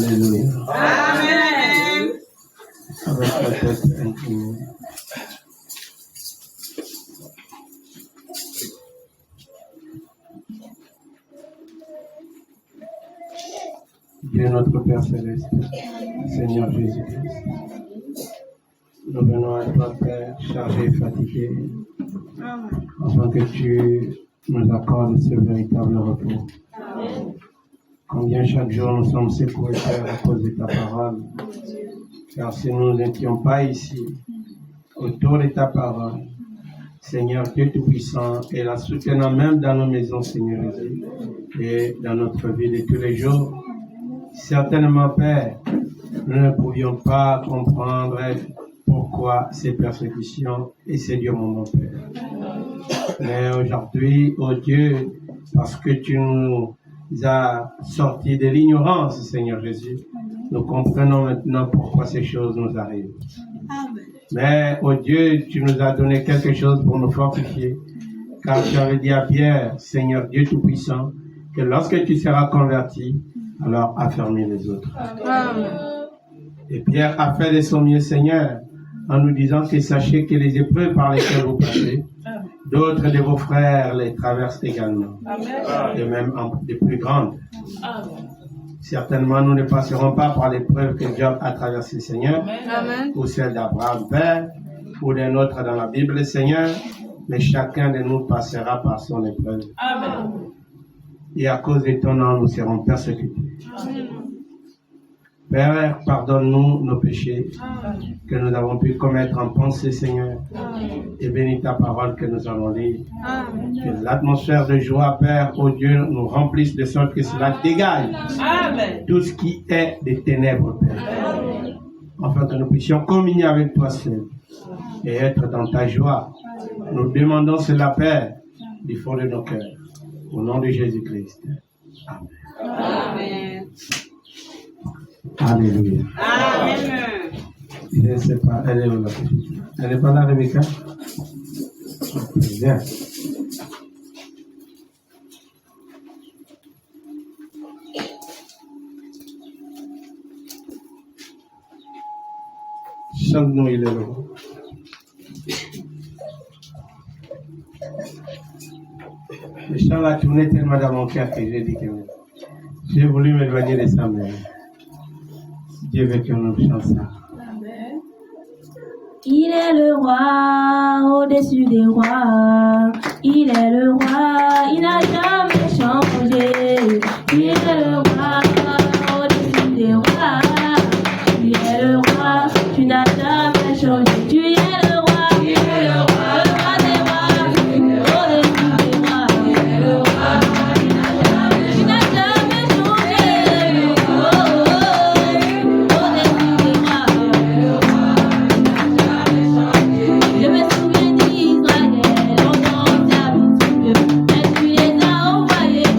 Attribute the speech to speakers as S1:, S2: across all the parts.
S1: Alléluia.
S2: Amen.
S1: Avec la tête inclinée. Dieu notre Père Céleste, Seigneur Jésus-Christ, nous venons à toi, Père, chargé et fatigué, afin que tu nous accordes ce véritable repos.
S2: Amen.
S1: Combien chaque jour nous sommes secoués, Père, à cause de ta parole. Car si nous n'étions pas ici, autour de ta parole, Seigneur Dieu Tout-Puissant, et la soutenant même dans nos maisons, Seigneur Jésus, et dans notre vie de tous les jours, certainement, Père, nous ne pouvions pas comprendre pourquoi ces persécutions et ces durs moments, Père. Mais aujourd'hui, oh Dieu, parce que tu nous as sortis de l'ignorance, Seigneur Jésus, nous comprenons maintenant pourquoi ces choses nous arrivent.
S2: Amen.
S1: Mais, oh Dieu, tu nous as donné quelque chose pour nous fortifier, car tu avais dit à Pierre, Seigneur Dieu Tout-Puissant, que lorsque tu seras converti, alors affermis les autres.
S2: Amen.
S1: Et Pierre a fait de son mieux, Seigneur, en nous disant que sachez que les épreuves par lesquelles vous passez, d'autres de vos frères les traversent également, et même de plus grandes. Certainement, nous ne passerons pas par l'épreuve que Job a traversée, Seigneur,
S2: Amen.
S1: ou celle d'Abraham, Père, ou d'un autre dans la Bible, Seigneur, mais chacun de nous passera par son épreuve.
S2: Amen.
S1: Et à cause de ton nom, nous serons persécutés. Père, pardonne-nous nos péchés que nous avons pu commettre en pensée, Seigneur, et bénis ta parole que nous allons lire. Que l'atmosphère de joie, Père, ô Dieu, nous remplisse de sorte que cela dégage tout ce qui est des ténèbres, Père. Afin que nous puissions communier avec toi seul et être dans ta joie. Nous demandons cela, Père, du fond de nos cœurs. Au nom de Jésus-Christ. Amen.
S2: Amen.
S1: Alléluia.
S2: Amen.
S1: Je ne sais pas, elle est où la petite? Elle n'est pas là, Rebecca? Bien. Chante-nous, il est là. Le chant a tourné tellement dans mon cœur que j'ai dit que j'ai voulu m'éloigner de ça, mais Dieu veut que nous chantions ça.
S3: Il est le roi au-dessus des rois. Il est le roi, il n'a jamais changé. Il est le roi au-dessus des rois. Il est le roi, tu n'as jamais changé. Tu es le roi, il est le roi des rois, au-dessus des rois. Il est le roi, tu n'as jamais changé. Au-dessus des rois, il est le roi. Je me souviens d'Israël, longtemps serviteur, mais tu les as envoyés.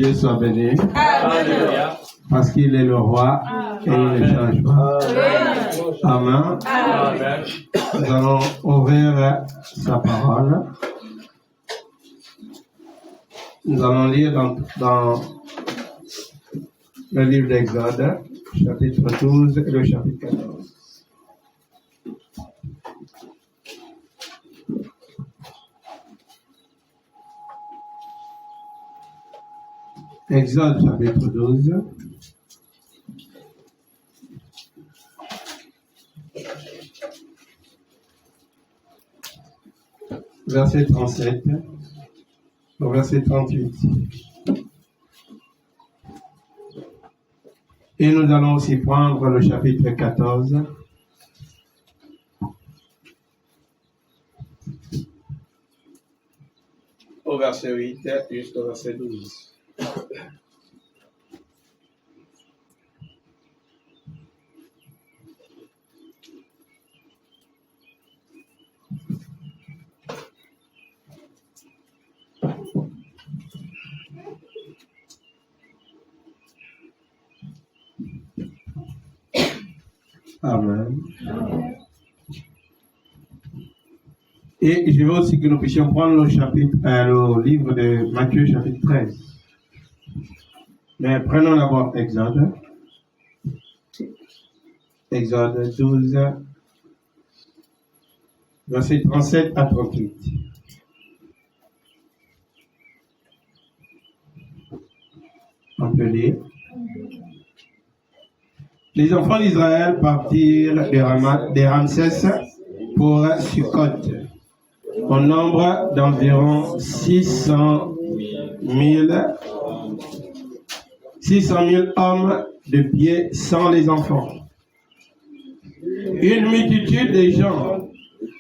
S1: Dieu soit béni.
S2: Alléluia.
S1: Parce qu'il est le roi et il ne change pas. Amen.
S2: Amen.
S1: Nous allons ouvrir sa parole. Nous allons lire dans le livre d'Exode, chapitre 12 et le chapitre 14. Exode, chapitre 12. Verset 37 au verset 38. Et nous allons aussi prendre le chapitre 14. Au verset 8 jusqu'au verset 12. Amen. Et je veux aussi que nous puissions prendre le livre de Matthieu, chapitre 13. Mais prenons d'abord Exode. Exode 12, versets 37 à 38. On peut lire. Les enfants d'Israël partirent de Ramsès pour Sukkot, au nombre d'environ 600 000 hommes de pied sans les enfants. Une multitude de gens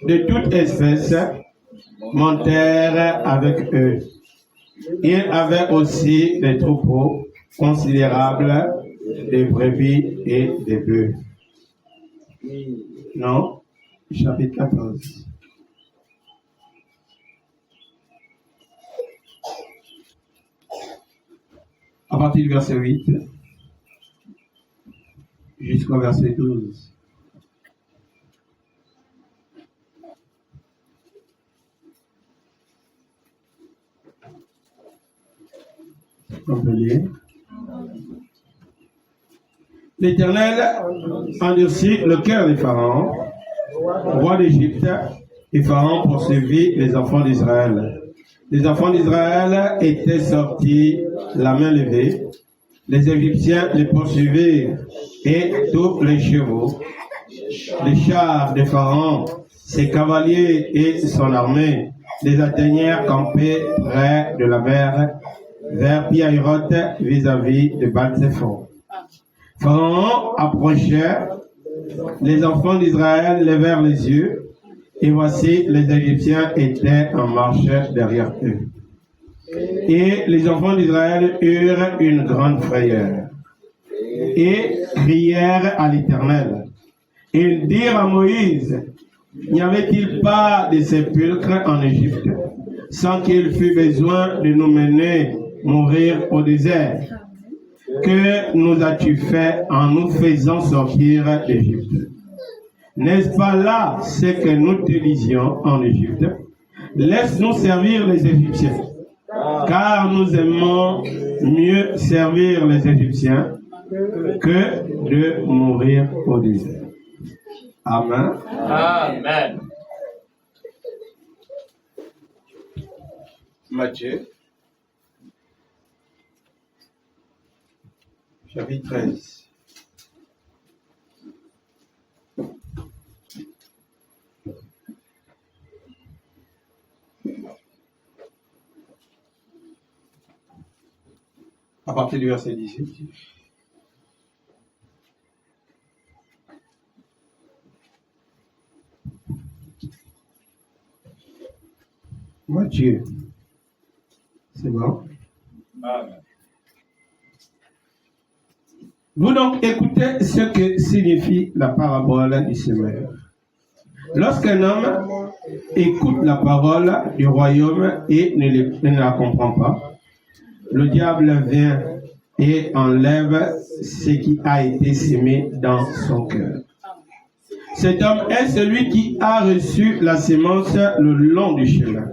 S1: de toute espèce montèrent avec eux. Il avait aussi des troupeaux considérables, des brebis et des bœufs. Non, chapitre 14. À partir du verset 8 jusqu'au verset 12. On peut lire. L'Éternel endurcit le cœur des Pharaon, roi d'Égypte, et Pharaon poursuivit les enfants d'Israël. Les enfants d'Israël étaient sortis la main levée. Les Égyptiens les poursuivirent, et tous les chevaux, les chars de Pharaon, ses cavaliers et son armée, les atteignèrent campés près de la mer, vers Pi-Hahiroth, vis-à-vis de Baal-Zephon. Pharaon approchait, les enfants d'Israël levèrent les yeux, et voici les Égyptiens étaient en marche derrière eux. Et les enfants d'Israël eurent une grande frayeur, et crièrent à l'Éternel. Ils dirent à Moïse, n'y avait-il pas de sépulcre en Égypte, sans qu'il fût besoin de nous mener mourir au désert? Que nous as-tu fait en nous faisant sortir d'Égypte? N'est-ce pas là ce que nous te disions en Égypte? Laisse-nous servir les Égyptiens, car nous aimons mieux servir les Égyptiens que de mourir au désert. Amen.
S2: Amen.
S1: Matthieu, chapitre 13. À partir du verset 18. Matthieu. C'est bon?
S2: Amen.
S1: Vous donc écoutez ce que signifie la parabole du semeur. Lorsqu'un homme écoute la parole du royaume et ne la comprend pas, le diable vient et enlève ce qui a été semé dans son cœur. Cet homme est celui qui a reçu la sémence le long du chemin.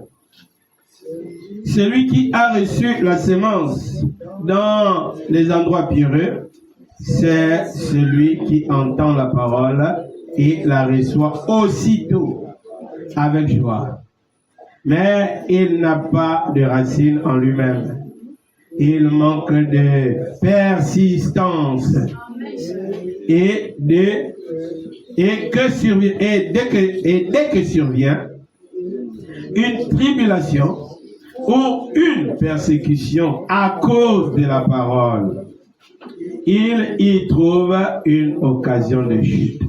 S1: Celui qui a reçu la sémence dans les endroits pierreux, c'est celui qui entend la parole et la reçoit aussitôt avec joie. Mais il n'a pas de racine en lui-même. Il manque de persistance. Et dès que survient une tribulation ou une persécution à cause de la parole, il y trouve une occasion de chute.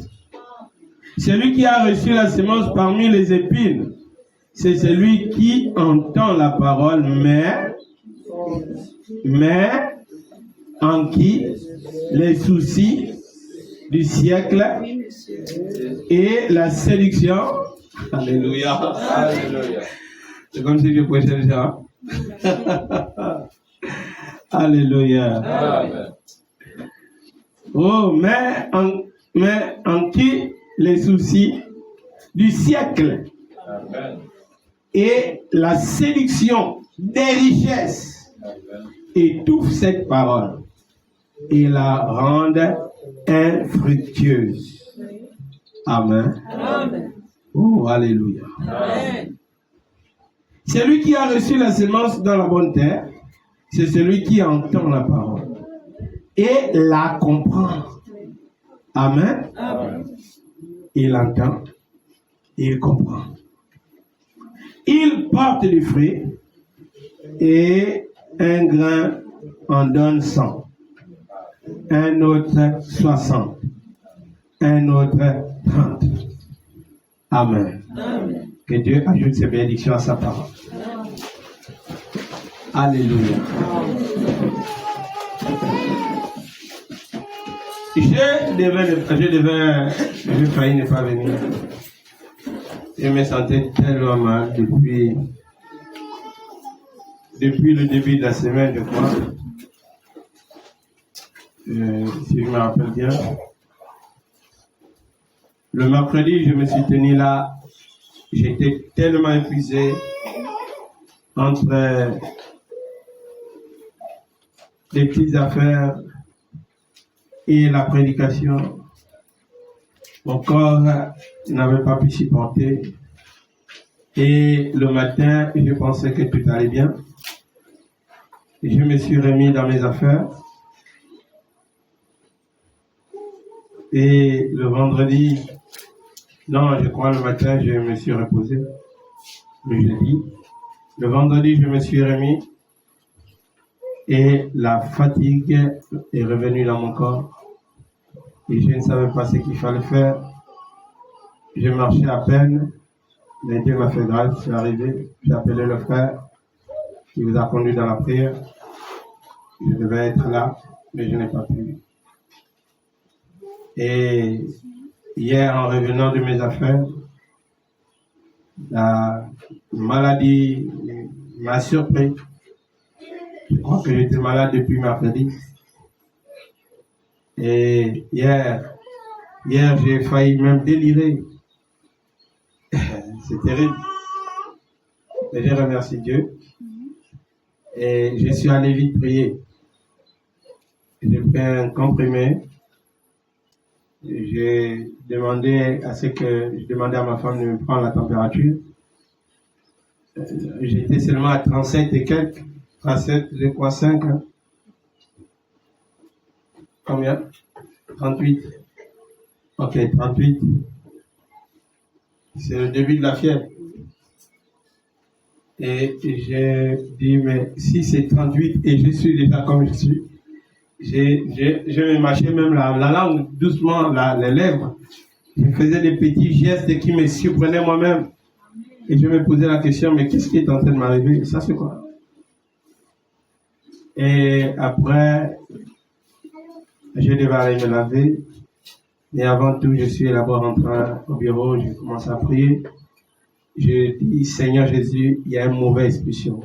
S1: Celui qui a reçu la sémence parmi les épines, c'est celui qui entend la parole, mais en qui les soucis du siècle et la séduction, alléluia,
S2: Alléluia.
S1: c'est comme si je prêchais déjà. Alléluia.
S2: Amen.
S1: Oh, mais en qui les soucis du siècle
S2: Amen.
S1: et la séduction des richesses
S2: Amen.
S1: étouffent cette parole et la rendent infructueuse. Amen.
S3: Amen.
S1: Oh, alléluia.
S3: Amen.
S1: Celui qui a reçu la sémence dans la bonne terre, c'est celui qui entend la parole et la comprend. Amen.
S3: Amen.
S1: Il entend, il comprend. Il porte du fruit et un grain en donne 100, un autre 60, un autre 30. Amen.
S3: Amen.
S1: Que Dieu ajoute ses bénédictions à sa parole. Alléluia. Je failli ne pas venir. Je me sentais tellement mal depuis le début de la semaine, je crois. Si je me rappelle bien. Le mercredi, je me suis tenu là. J'étais tellement épuisé entre les petites affaires et la prédication. Mon corps n'avait pas pu supporter. Et le matin, je pensais que tout allait bien. Je me suis remis dans mes affaires. Et le vendredi, non, je crois le matin, je me suis reposé. Le jeudi. Le vendredi, je me suis remis. Et la fatigue est revenue dans mon corps. Et je ne savais pas ce qu'il fallait faire. Je marchais à peine. Mais Dieu m'a fait grâce, je suis arrivé. J'ai appelé le frère qui vous a conduit dans la prière. Je devais être là, mais je n'ai pas pu. Et hier, en revenant de mes affaires, la maladie m'a surpris. Je crois que j'étais malade depuis mercredi. Et hier, j'ai failli même délirer. C'est terrible. Mais je remercie Dieu. Et je suis allé vite prier. J'ai pris un comprimé. J'ai demandé à ma femme de me prendre la température. J'étais seulement à 37 et quelques. 37, je crois 5. Hein. Combien? 38. Ok, 38. C'est le début de la fièvre. Et j'ai dit, mais si c'est 38 et je suis déjà comme je suis, je me mâchais même la langue doucement, les lèvres. Je faisais des petits gestes qui me surprenaient moi-même. Et je me posais la question, mais qu'est-ce qui est en train de m'arriver? Ça, c'est quoi? Et après, je devais aller me laver. Et avant tout, je suis d'abord rentré au bureau, j'ai commencé à prier. Je dis, Seigneur Jésus, il y a une mauvaise expulsion.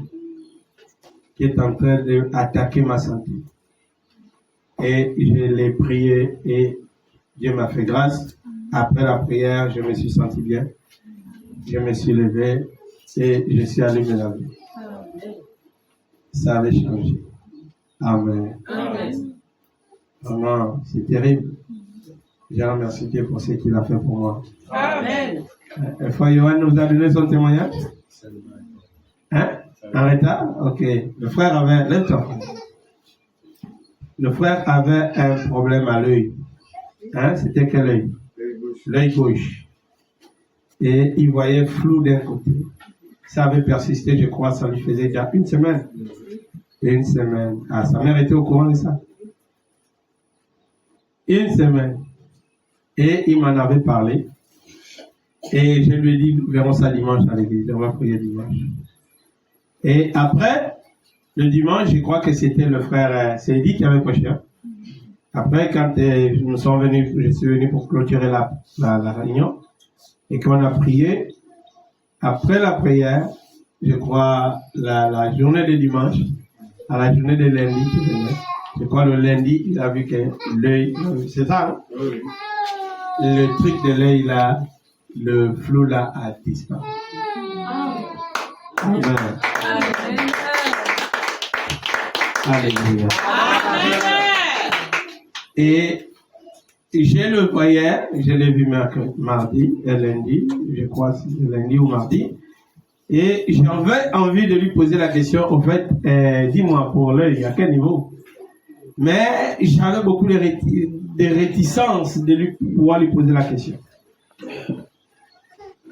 S1: qui est en train d'attaquer ma santé. Et je l'ai prié et Dieu m'a fait grâce. Après la prière, je me suis senti bien. Je me suis levé et je suis allé me laver. Ça avait changé. Amen.
S3: Amen.
S1: Vraiment, c'est terrible. Je remercie Dieu pour ce qu'il a fait pour moi.
S3: Amen.
S1: Frère Johan nous a donné son témoignage. Hein? En retard? Ok. Le frère avait... Lève-toi. Le frère avait un problème à l'œil. Hein? C'était quel œil? L'œil gauche. Et il voyait flou d'un côté. Ça avait persisté, je crois, ça lui faisait déjà une semaine. Une semaine. Ah, sa mère était au courant de ça. Une semaine. Et il m'en avait parlé. Et je lui ai dit, nous verrons ça dimanche à l'église. On va prier dimanche. Et après, le dimanche, je crois que c'était le frère Seydi qui avait prêché. Après, quand nous sommes venus, je suis venu pour clôturer la réunion. Et qu'on a prié. Après la prière, je crois, la journée de dimanche, à la journée de lundi, je crois le lundi, il a vu que l'œil, c'est ça, hein? Oui. Le truc de l'œil là, le flou là a disparu. Amen.
S3: Amen.
S1: Alléluia.
S3: Amen.
S1: Et je le voyais, je l'ai vu mardi et lundi, je crois que c'est lundi ou mardi. Et j'avais envie de lui poser la question, au fait, dis-moi pour l'œil, à quel niveau? Mais j'avais beaucoup de réticences de pouvoir lui poser la question.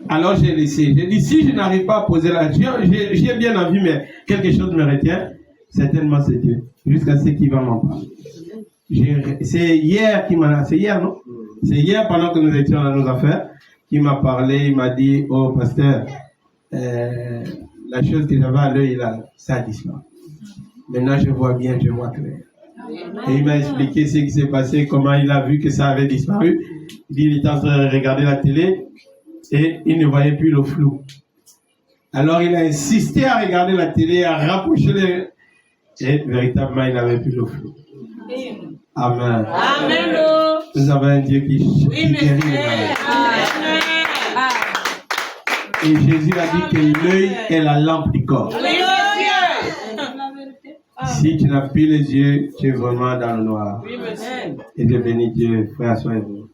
S1: Alors j'ai laissé. J'ai dit, si je n'arrive pas à poser la question, j'ai bien envie, mais quelque chose me retient, certainement c'est Dieu, jusqu'à ce qu'il va m'en parler. C'est hier c'est hier, non? C'est hier, pendant que nous étions dans nos affaires, qu'il m'a parlé, il m'a dit, oh pasteur, la chose que j'avais à l'œil là, ça a disparu. Maintenant je vois bien, je vois clair. Et il m'a expliqué ce qui s'est passé, comment il a vu que ça avait disparu. Il dit, il était en train de regarder la télé et il ne voyait plus le flou. Alors il a insisté à regarder la télé, à rapprocher les... Et véritablement, il n'avait plus le flou. Amen.
S3: Amen.
S1: Nous avons un Dieu qui guérit les malades. Et Jésus a dit que l'œil est la lampe du corps. Si tu n'as plus les yeux, tu es vraiment dans le noir. Et je bénis Dieu, frère, soyez-vous.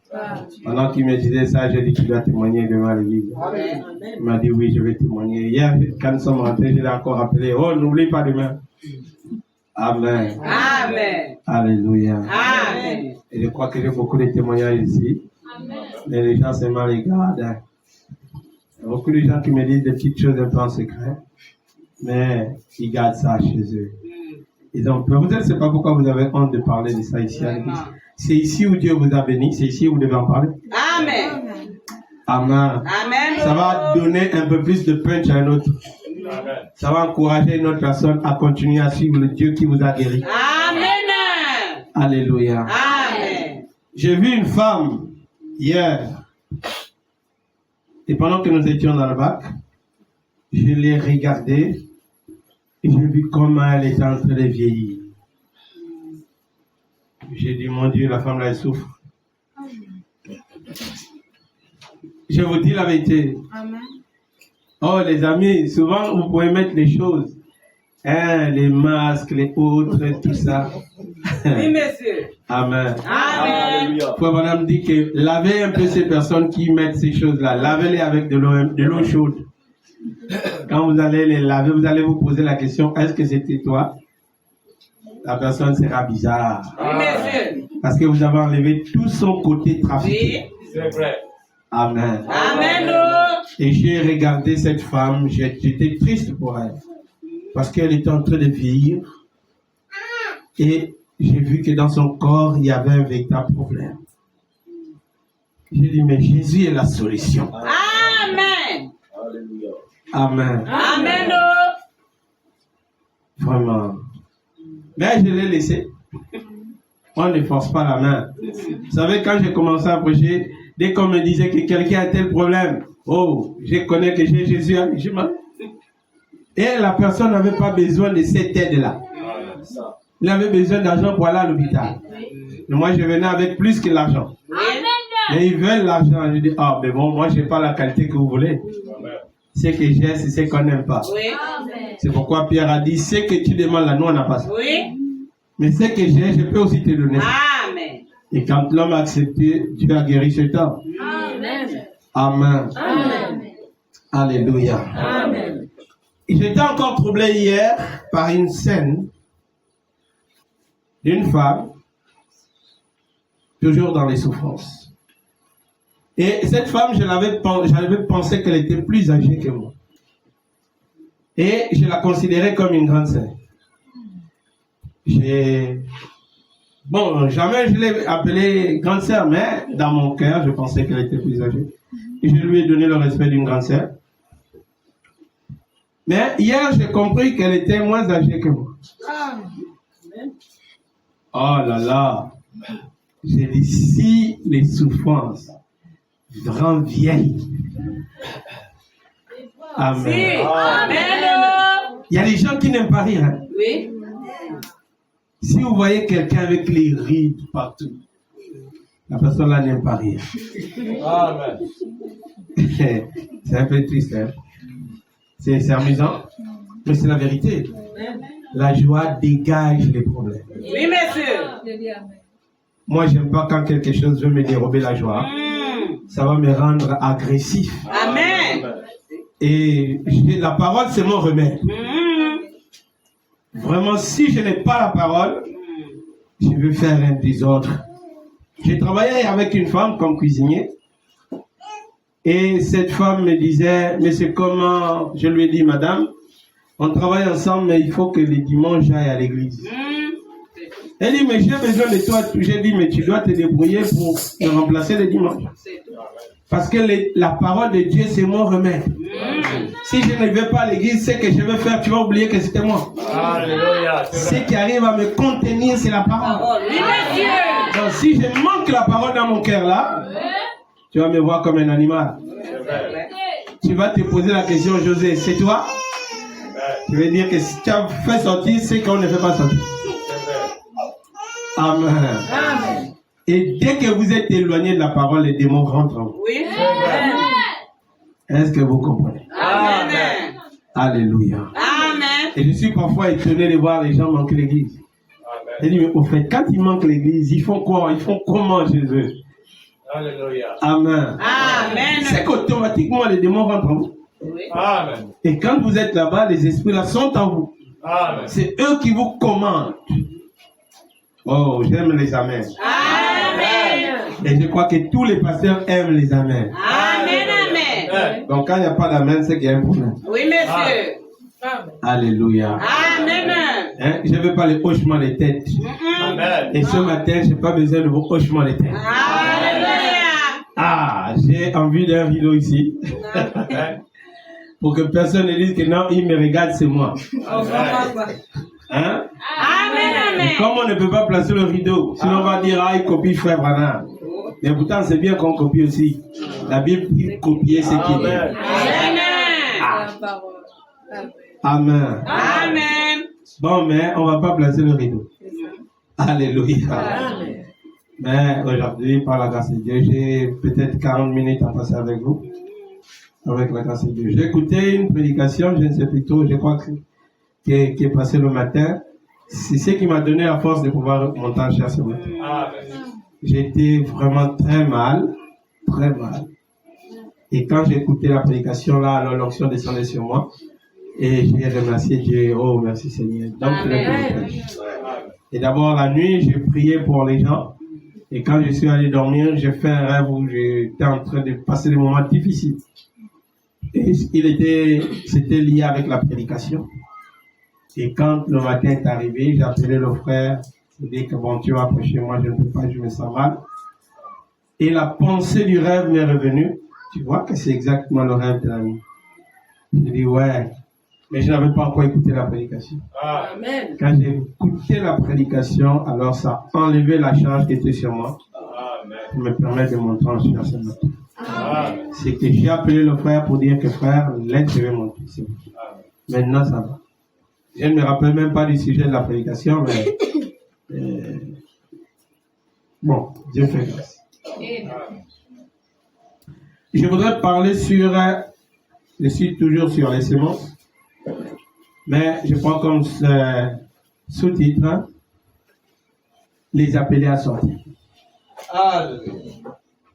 S1: Pendant qu'il me disait ça, j'ai dit qu'il doit témoigner devant l'église. Il m'a dit oui, je vais témoigner. Hier, quand nous sommes rentrés, je l'ai encore appelé. Oh, n'oublie pas demain. Amen.
S3: Amen.
S1: Alléluia.
S3: Amen.
S1: Et je crois que j'ai beaucoup de témoignages ici. Amen. Mais les gens seulement les gardent. Hein. Il y a beaucoup de gens qui me disent des petites choses un peu en secret. Mais ils gardent ça chez eux. Ils ont peur. Vous ne savez pas pourquoi vous avez honte de parler de ça ici à l'église. C'est ici où Dieu vous a béni. C'est ici où vous devez en parler.
S3: Amen.
S1: Amen.
S3: Amen.
S1: Ça va donner un peu plus de punch à un autre. Amen. Ça va encourager une autre personne à continuer à suivre le Dieu qui vous a guéri.
S3: Amen.
S1: Alléluia.
S3: Amen.
S1: J'ai vu une femme hier. Et pendant que nous étions dans le bac, je l'ai regardée et j'ai vu comment elle était en train de vieillir. J'ai dit, mon Dieu, la femme là, elle souffre. Je vous dis la vérité.
S3: Amen.
S1: Oh, les amis, souvent, vous pouvez mettre les choses. Hein, les masques, les autres, tout ça.
S3: Oui, monsieur.
S1: Amen.
S3: Amen.
S1: Frère Madame dit que lavez un peu ces personnes qui mettent ces choses-là. Lavez-les avec de l'eau chaude. Quand vous allez les laver, vous allez vous poser la question, est-ce que c'était toi? La personne sera bizarre.
S3: Oui, monsieur.
S1: Parce que vous avez enlevé tout son côté trafiqué.
S3: Oui.
S2: C'est vrai.
S1: Amen.
S3: Amen.
S1: Et j'ai regardé cette femme, j'étais triste pour elle. Parce qu'elle était en train de vieillir. Et j'ai vu que dans son corps, il y avait un véritable problème. J'ai dit, mais Jésus est la solution.
S3: Amen.
S1: Amen.
S3: Amen.
S1: Vraiment. Mais je l'ai laissé. On ne force pas la main. Vous savez, quand j'ai commencé à prêcher, dès qu'on me disait que quelqu'un a tel problème, oh, je connais que j'ai Jésus avec moi. Et la personne n'avait pas besoin de cette aide-là. Il avait besoin d'argent pour aller à l'hôpital. Et moi, je venais avec plus que l'argent. Et ils veulent l'argent. Je dis, ah, mais bon, moi, je n'ai pas la qualité que vous voulez. Ce que j'ai, c'est ce qu'on n'aime pas. C'est pourquoi Pierre a dit, ce que tu demandes là, nous, on n'a pas ça. Mais ce que j'ai, je peux aussi te donner.
S4: Amen.
S1: Et quand l'homme a accepté, Dieu a guéri cet homme.
S3: Amen.
S1: Amen.
S3: Amen.
S1: Alléluia.
S3: Amen.
S1: J'étais encore troublé hier par une scène d'une femme, toujours dans les souffrances. Et cette femme, j'avais pensé qu'elle était plus âgée que moi. Et je la considérais comme une grande sœur. Bon, jamais je l'ai appelée grande sœur, mais dans mon cœur, je pensais qu'elle était plus âgée. Et je lui ai donné le respect d'une grande sœur. Mais hier, j'ai compris qu'elle était moins âgée que moi. Oh là là. J'ai dit, si les souffrances rendent vieilles. Amen.
S4: Amen.
S1: Il y a des gens qui n'aiment pas rire. Hein?
S4: Oui.
S1: Si vous voyez quelqu'un avec les rides partout, la personne là n'aime pas rire.
S2: Amen.
S1: C'est un peu triste. Hein? C'est amusant, mais c'est la vérité. La joie dégage les problèmes.
S4: Oui, monsieur.
S1: Moi, j'aime pas quand quelque chose veut me dérober la joie. Ça va me rendre agressif.
S4: Amen.
S1: Et la parole, c'est mon remède. Vraiment, si je n'ai pas la parole, je vais faire un désordre. J'ai travaillé avec une femme comme cuisinier. Et cette femme me disait, mais c'est comment, je lui ai dit, madame, on travaille ensemble, mais il faut que les dimanches j'aille à l'église. Elle dit, mais j'ai besoin de toi. J'ai dit, mais tu dois te débrouiller pour me remplacer les dimanches. Parce que la parole de Dieu, c'est mon remède. Si je ne vais pas à l'église, ce que je vais faire, tu vas oublier que c'était moi.
S2: Alléluia.
S1: Ce qui arrive à me contenir, c'est la parole.
S4: Oui, monsieur.
S1: Donc si je manque la parole dans mon cœur là, tu vas me voir comme un animal. Tu vas te poser la question, José, c'est toi? Tu veux dire que si tu as fait sortir, c'est qu'on ne fait pas sortir. Amen.
S4: Amen.
S1: Et dès que vous êtes éloigné de la parole, les démons rentrent en vous.
S4: Oui.
S1: Est-ce que vous comprenez?
S4: Amen.
S1: Alléluia.
S4: Amen.
S1: Et je suis parfois étonné de voir les gens manquer l'église. Je dis, mais au fait, quand ils manquent l'église, ils font quoi? Ils font comment chez eux?
S2: Alléluia.
S1: Amen.
S4: Amen.
S1: C'est qu'automatiquement, les démons rentrent en vous.
S4: Oui.
S2: Amen.
S1: Et quand vous êtes là-bas, les esprits là sont en vous.
S2: Amen.
S1: C'est eux qui vous commandent. Oh, j'aime les amens.
S4: Amen.
S1: Et je crois que tous les pasteurs aiment les amens.
S4: Amen. Amen.
S1: Donc quand il n'y a pas d'amen, c'est qu'il y a un problème.
S4: Oui, monsieur.
S1: Alléluia.
S4: Amen.
S1: Hein? Je ne veux pas les hochements de tête.
S2: Amen.
S1: Et ce matin, je n'ai pas besoin de vos hochements de tête.
S4: Alléluia.
S1: Ah, j'ai envie d'un rideau ici. Pour que personne ne dise que non, il me regarde, c'est moi. Hein?
S4: Amen. Amen.
S1: Comme on ne peut pas placer le rideau, sinon on va dire, ah, il copie frère Branham. Mais pourtant, c'est bien qu'on copie aussi. La Bible dit copier ce qu'il est.
S4: Amen.
S1: Amen.
S4: Amen.
S1: Bon, mais on ne va pas placer le rideau. Alléluia.
S4: Amen.
S1: Mais aujourd'hui, par la grâce de Dieu, j'ai peut-être 40 minutes à passer avec vous. Avec la grâce de Dieu. J'ai écouté une prédication, je ne sais plus trop, je crois qui est passée le matin. C'est ce qui m'a donné la force de pouvoir monter en chair ce matin. J'étais vraiment très mal. Très mal. Et quand j'ai écouté la prédication là, alors l'onction descendait sur moi. Et j'ai remercié Dieu. Oh, merci Seigneur. Donc, et d'abord, la nuit, j'ai prié pour les gens. Et quand je suis allé dormir, j'ai fait un rêve où j'étais en train de passer des moments difficiles. Et c'était lié avec la prédication. Et quand le matin est arrivé, j'ai appelé le frère. Je lui ai dit que bon, tu vas prêcher, moi je ne peux pas, je me sens mal. Et la pensée du rêve m'est revenue. Tu vois que c'est exactement le rêve de la nuit. Je dis ouais. Mais je n'avais pas encore écouté la prédication.
S4: Amen.
S1: Quand j'ai écouté la prédication, alors ça a enlevé la charge qui était sur moi. Pour me permettre de monter en chair ce matin. C'est que j'ai appelé le frère pour dire que frère, l'aide, je vais monter. Maintenant, ça va. Je ne me rappelle même pas du sujet de la prédication, mais bon, Dieu fait grâce. Je voudrais parler sur, je suis toujours sur les semences, mais je prends comme sous-titre les appeler à sortir.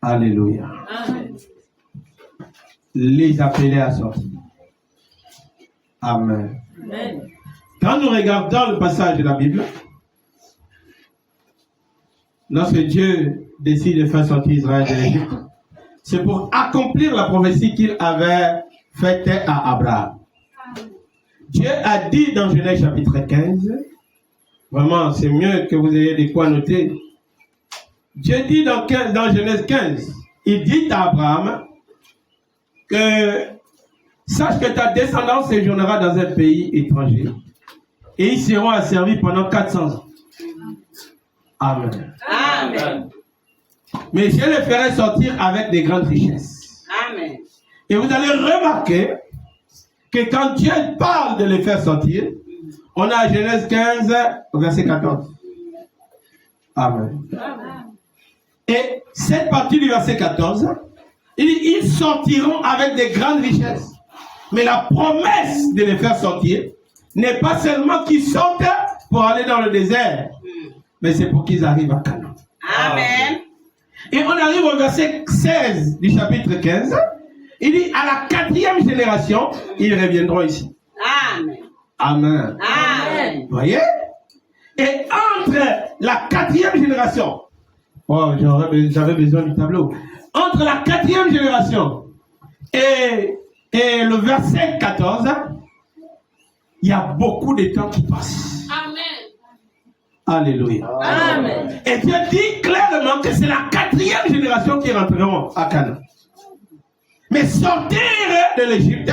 S1: Alléluia.
S4: Amen.
S1: Les appeler à sortir. Amen.
S4: Amen.
S1: Quand nous regardons le passage de la Bible, lorsque Dieu décide de faire sortir Israël de l'Égypte, c'est pour accomplir la prophétie qu'il avait faite à Abraham. Dieu a dit dans Genèse chapitre 15, vraiment c'est mieux que vous ayez de quoi noter. Dieu dit dans Genèse 15, il dit à Abraham que sache que ta descendance séjournera dans un pays étranger et ils seront asservis pendant 400 ans. Amen.
S4: Amen.
S1: Mais je les ferai sortir avec des grandes richesses.
S4: Amen.
S1: Et vous allez remarquer que quand Dieu parle de les faire sortir, on a Genèse 15, verset 14. Amen. Et cette partie du verset 14, il dit, ils sortiront avec des grandes richesses. Mais la promesse de les faire sortir n'est pas seulement qu'ils sortent pour aller dans le désert, mais c'est pour qu'ils arrivent à Canaan.
S4: Amen.
S1: Et on arrive au verset 16 du chapitre 15. Il dit, à la 4e génération, ils reviendront ici.
S4: Amen.
S1: Amen.
S4: Amen.
S1: Vous voyez? Et entre la 4e génération, oh, j'avais besoin du tableau. Entre la 4e génération et le verset 14, il y a beaucoup de temps qui passe.
S3: Amen.
S1: Alléluia.
S4: Amen.
S1: Et Dieu dit clairement que c'est la 4e génération qui rentreront à Canaan. Mais sortir de l'Égypte,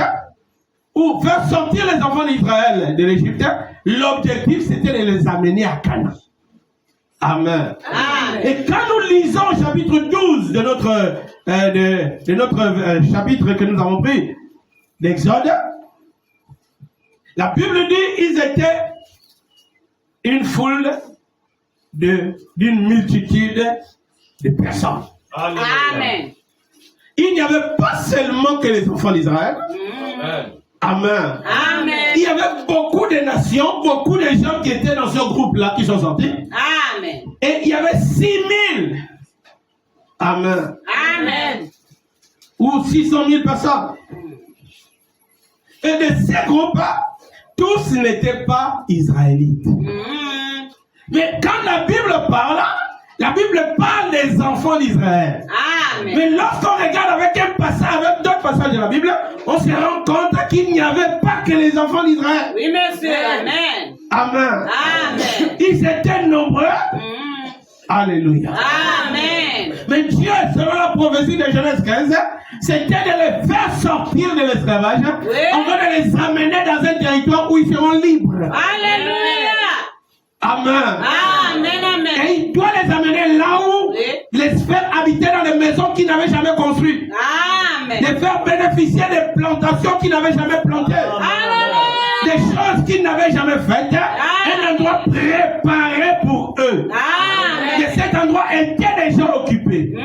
S1: ou faire sortir les enfants d'Israël de l'Égypte, l'objectif c'était de les amener à Canaan. Amen.
S4: Amen.
S1: Et quand nous lisons au chapitre 12 de notre chapitre que nous avons pris, l'Exode, la Bible dit ils étaient une foule d'une multitude de personnes.
S4: Amen.
S1: Il n'y avait pas seulement que les enfants d'Israël. Amen.
S4: Amen.
S1: Il y avait beaucoup de nations, beaucoup de gens qui étaient dans ce groupe-là qui sont sortis.
S4: Amen.
S1: Et il y avait 6000. Amen.
S4: Amen.
S1: Ou 600 000 personnes. Et de ces groupes, tous n'étaient pas israélites. Mais quand la Bible parle des enfants d'Israël.
S4: Amen.
S1: Mais lorsqu'on regarde avec d'autres passages de la Bible, on se rend compte qu'il n'y avait pas que les enfants d'Israël.
S4: Oui, monsieur. Amen.
S1: Amen.
S4: Amen.
S1: Ils étaient nombreux. Alléluia.
S4: Amen.
S1: Mais Dieu, selon la prophétie de Genèse 15, c'était de les faire sortir de l'esclavage.
S4: Oui.
S1: On va les amener dans un territoire où ils seront libres.
S4: Alléluia.
S1: Amen.
S4: Amen. Amen.
S1: Et il doit les amener là où
S4: Oui.
S1: les faire habiter dans des maisons qu'ils n'avaient jamais construites.
S4: Amen.
S1: Les faire bénéficier des plantations qu'ils n'avaient jamais plantées.
S4: Alléluia.
S1: Des choses qu'ils n'avaient jamais faites. Un endroit préparé pour eux.
S4: Amen.
S1: Et cet endroit était déjà occupé.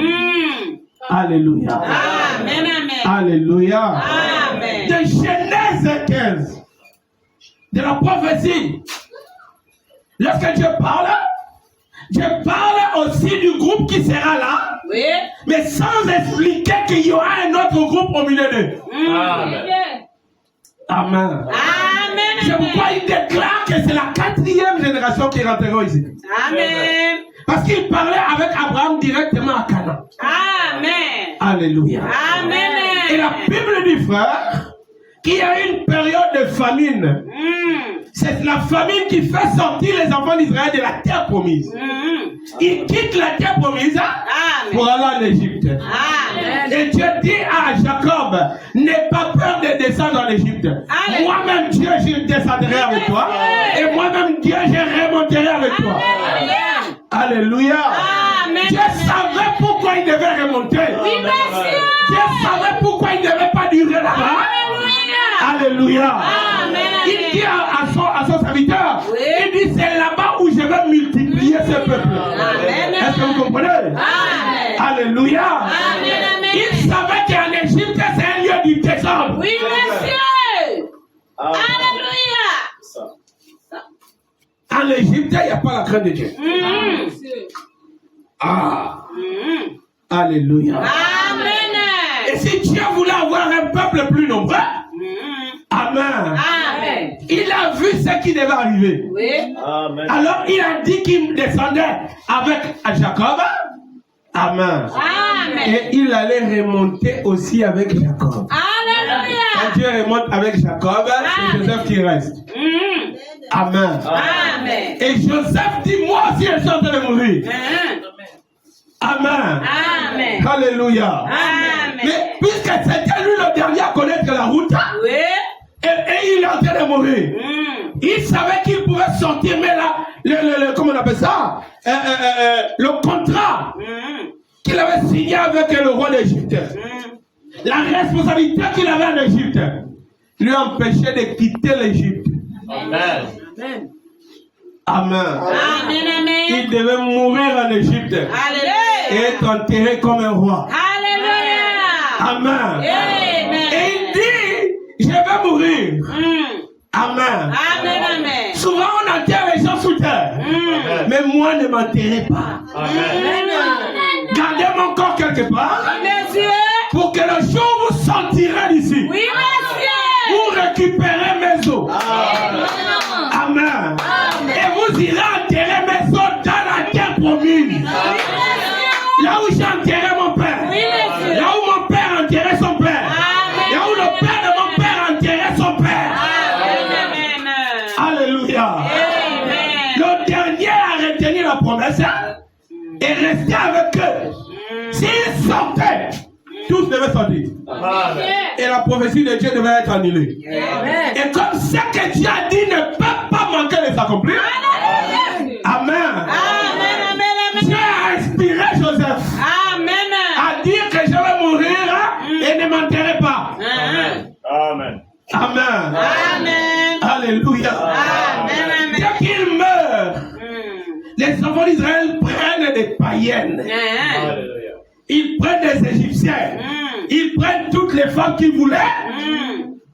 S1: Alléluia.
S4: Amen. Amen.
S1: Alléluia.
S4: Amen.
S1: De Genèse 15, de la prophétie. Lorsque Dieu parle aussi du groupe qui sera là,
S4: Oui.
S1: mais sans expliquer qu'il y aura un autre groupe au milieu d'eux.
S2: Amen.
S1: Amen.
S4: Amen.
S1: C'est pourquoi il déclare que c'est la 4e génération qui rentrera ici.
S4: Amen.
S1: Parce qu'il parlait avec Abraham directement à Canaan.
S4: Amen.
S1: Alléluia.
S4: Amen.
S1: Et la Bible dit, frère, qu'il y a une période de famine. C'est la famine qui fait sortir les enfants d'Israël de la terre promise. Ils quittent la terre promise pour aller en Égypte.
S4: Amen.
S1: Et Dieu dit à Jacob, n'aie pas peur de descendre en Égypte. Moi-même, Dieu, je descendrai avec toi. Et moi-même, Dieu, je remonterai avec toi.
S4: Amen.
S1: Alléluia.
S4: Amen.
S1: Dieu savait pourquoi il devait remonter.
S4: Oui, monsieur.
S1: Dieu savait pourquoi il ne devait pas durer là-bas. Alléluia.
S4: Amen.
S1: Il dit à son serviteur,
S4: Oui.
S1: il dit c'est là-bas où je vais multiplier ce peuple.
S4: Amen.
S1: Est-ce que vous comprenez?
S4: Amen.
S1: Alléluia.
S4: Amen, amen.
S1: Il savait qu'en Égypte c'est un lieu du trésor.
S4: Oui, monsieur. Alléluia.
S1: En Égypte, il n'y a pas la crainte de Dieu. Ah. Alléluia.
S4: Amen.
S1: Et si Dieu voulait avoir un peuple plus nombreux, Amen.
S4: Amen.
S1: Il a vu ce qui devait arriver.
S4: Oui.
S2: Amen.
S1: Alors il a dit qu'il descendait avec Jacob. Amen.
S4: Amen.
S1: Et il allait remonter aussi avec Jacob.
S4: Alléluia.
S1: Quand Dieu remonte avec Jacob, c'est Joseph qui reste. Amen.
S4: Amen.
S1: Et Joseph dit, moi aussi je suis en train de mourir. Amen.
S4: Amen.
S1: Alléluia.
S4: Amen.
S1: Mais puisque c'était lui le dernier à connaître la route,
S4: Oui.
S1: et il est en train de mourir. Il savait qu'il pouvait sortir, mais là, comment on appelle ça? Le contrat qu'il avait signé avec le roi d'Égypte. La responsabilité qu'il avait en Égypte lui empêchait de quitter l'Égypte.
S2: Amen.
S4: Amen.
S1: Amen.
S4: Amen. Amen.
S1: Il devait mourir en Égypte
S4: Alléluia.
S1: et être enterré comme un roi.
S4: Alléluia.
S1: Amen.
S4: Amen.
S1: Et il dit, je vais mourir. Amen.
S4: Amen. Amen.
S1: Souvent on enterre les gens sous terre. Mais moi ne m'enterrez pas.
S2: Amen.
S1: Gardez mon corps quelque part
S4: Monsieur.
S1: pour que le jour où vous sortirez d'ici,
S4: Oui, monsieur.
S1: vous récupérez mes os. Amen. Et vous irez enterrer mes os dans la terre promise. Là où j'ai enterré mon père.
S4: Oui, monsieur.
S1: Là où mon père enterrait son père.
S4: Amen.
S1: Là où le père de mon père enterrait son père.
S4: Amen.
S1: Alléluia.
S4: Amen.
S1: Le dernier à retenir la promesse et rester avec eux. S'ils sortaient, tous devaient sortir.
S2: Amen.
S1: Et la prophétie de Dieu devait être annulée.
S4: Amen.
S1: Et comme ce que Dieu a dit ne peut pas manquer de s'accomplir. Amen.
S4: Amen.
S1: Dieu a inspiré Joseph
S4: Amen.
S1: à dire que je vais mourir et ne m'enterrez pas.
S2: Amen.
S1: Amen.
S4: Amen.
S1: Alléluia.
S4: Amen.
S1: Dès qu'il meurt, les enfants d'Israël prennent des païennes.
S2: Alléluia.
S1: Ils prennent des Égyptiens. Ils prennent toutes les femmes qu'ils voulaient.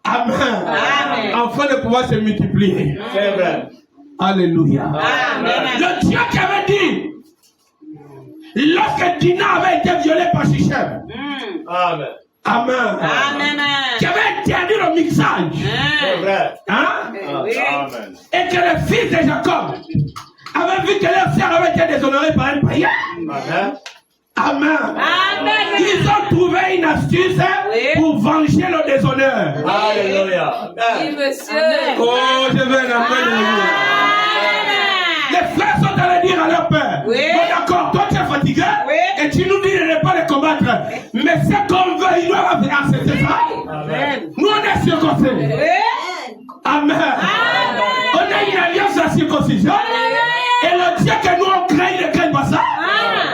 S1: Amen.
S4: Amen.
S1: Afin de pouvoir se multiplier.
S2: C'est vrai.
S1: Alléluia.
S4: Amen.
S1: Le Dieu qui avait dit, lorsque Dina avait été violée par Shichem.
S2: Amen.
S1: Amen.
S4: Amen.
S1: Qui avait interdit le mixage.
S2: C'est vrai.
S1: Hein?
S4: Oui.
S2: Amen.
S1: Et que le fils de Jacob avait vu que leur sœur avait été déshonorée par un païen.
S2: Amen.
S1: Amen.
S4: Amen.
S1: Ils ont trouvé une astuce pour venger le déshonneur.
S2: Alléluia. Amen.
S4: Monsieur.
S1: Oh, je vais un amen de vous. Les frères sont allés dire à leur père,
S4: Oui.
S1: bon d'accord, toi tu es fatigué,
S4: Oui.
S1: et tu nous dis de ne pas les combattre. Mais ce qu'on veut, ils doivent accepter ça.
S2: Amen.
S1: Nous on est circoncis.
S4: Oui.
S1: Amen. On a une alliance de la circoncision. Et le Dieu que nous on craint, il ne craint pas ça.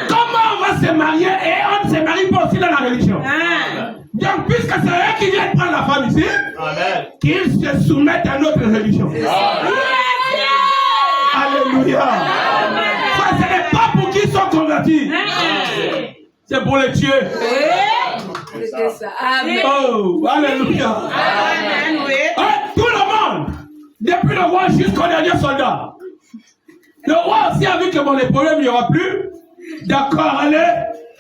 S1: Comment on va se marier et on ne se marie pas aussi dans la religion? Donc puisque c'est eux qui viennent prendre la femme ici,
S2: Amen.
S1: qu'ils se soumettent à notre religion. Alléluia. Ça, ce n'est pas pour qu'ils soient convertis. C'est pour les tuer. Oh, alléluia. Tout le monde, depuis le roi jusqu'au dernier soldat. Le roi aussi a vu que bon, les problèmes, il n'y aura plus. D'accord, allez.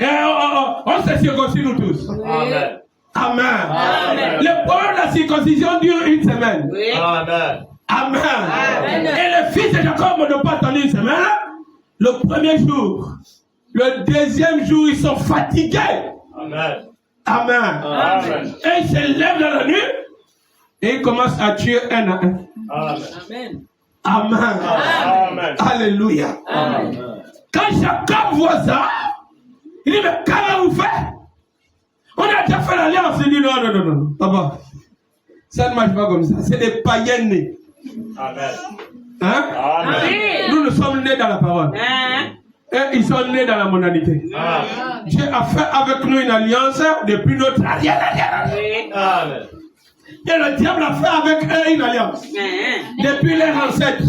S1: Et on se circoncis nous tous.
S2: Amen.
S1: Amen. Le problème de la circoncision dure une semaine.
S2: Amen.
S1: Amen. Et le fils de Jacob n'a pas attendu une semaine. Le premier jour, le deuxième jour, ils sont fatigués.
S2: Amen.
S1: Amen.
S2: Amen.
S1: Et ils se lèvent dans la nuit et ils commencent à tuer un à un.
S2: Amen.
S1: Amen.
S2: Amen.
S1: Alléluia.
S2: Amen.
S1: Quand Jacob voit ça, il dit, mais qu'avez-vous fait? On a déjà fait l'alliance. Il dit, non, papa. Ça ne marche pas comme ça. C'est des païens nés.
S2: Amen.
S1: Hein?
S2: Amen.
S1: Nous sommes nés dans la parole. Et ils sont nés dans la mondanité. Dieu a fait avec nous une alliance depuis notre arrière.
S2: Amen.
S1: Et le diable a fait avec eux une alliance. Depuis les ancêtres.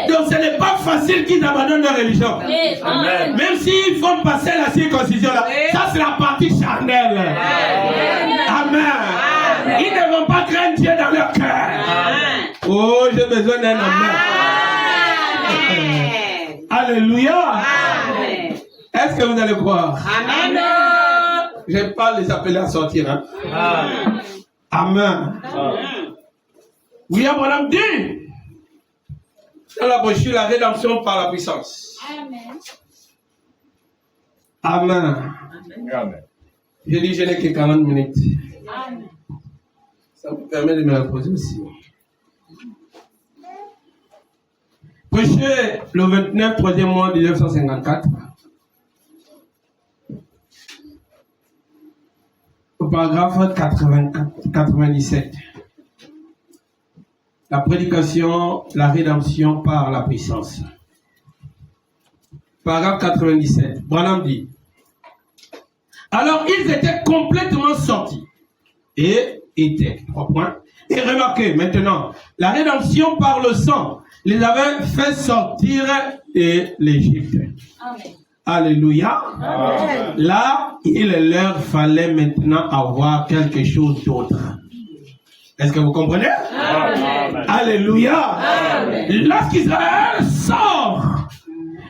S1: Donc ce n'est pas facile qu'ils abandonnent leur religion.
S2: Amen.
S1: Même s'ils font passer la circoncision là, ça c'est la partie charnelle. Amen. Ils ne vont pas craindre Dieu dans leur cœur. Oh, j'ai besoin d'un amen. Alléluia. Est-ce que vous allez croire?
S4: Amen.
S1: Je n'ai pas les appeler à sortir. Hein? Amen. William Branham dit dans la brochure la rédemption par la puissance. Amen.
S2: Amen.
S1: Je dis je n'ai que 40 minutes. Ça vous permet de me reposer aussi. Prêché le 29 3e mois 1954. Au paragraphe 97. La prédication, la rédemption par la puissance. Paragraphe 97. Branham dit. Alors ils étaient complètement sortis et étaient. 3 points. Et remarquez maintenant, la rédemption par le sang les avait fait sortir de l'Égypte. Alléluia.
S2: Amen.
S1: Là, il leur fallait maintenant avoir quelque chose d'autre. Est-ce que vous comprenez?
S2: Amen.
S1: Alléluia.
S2: Amen.
S1: Lorsqu'Israël sort,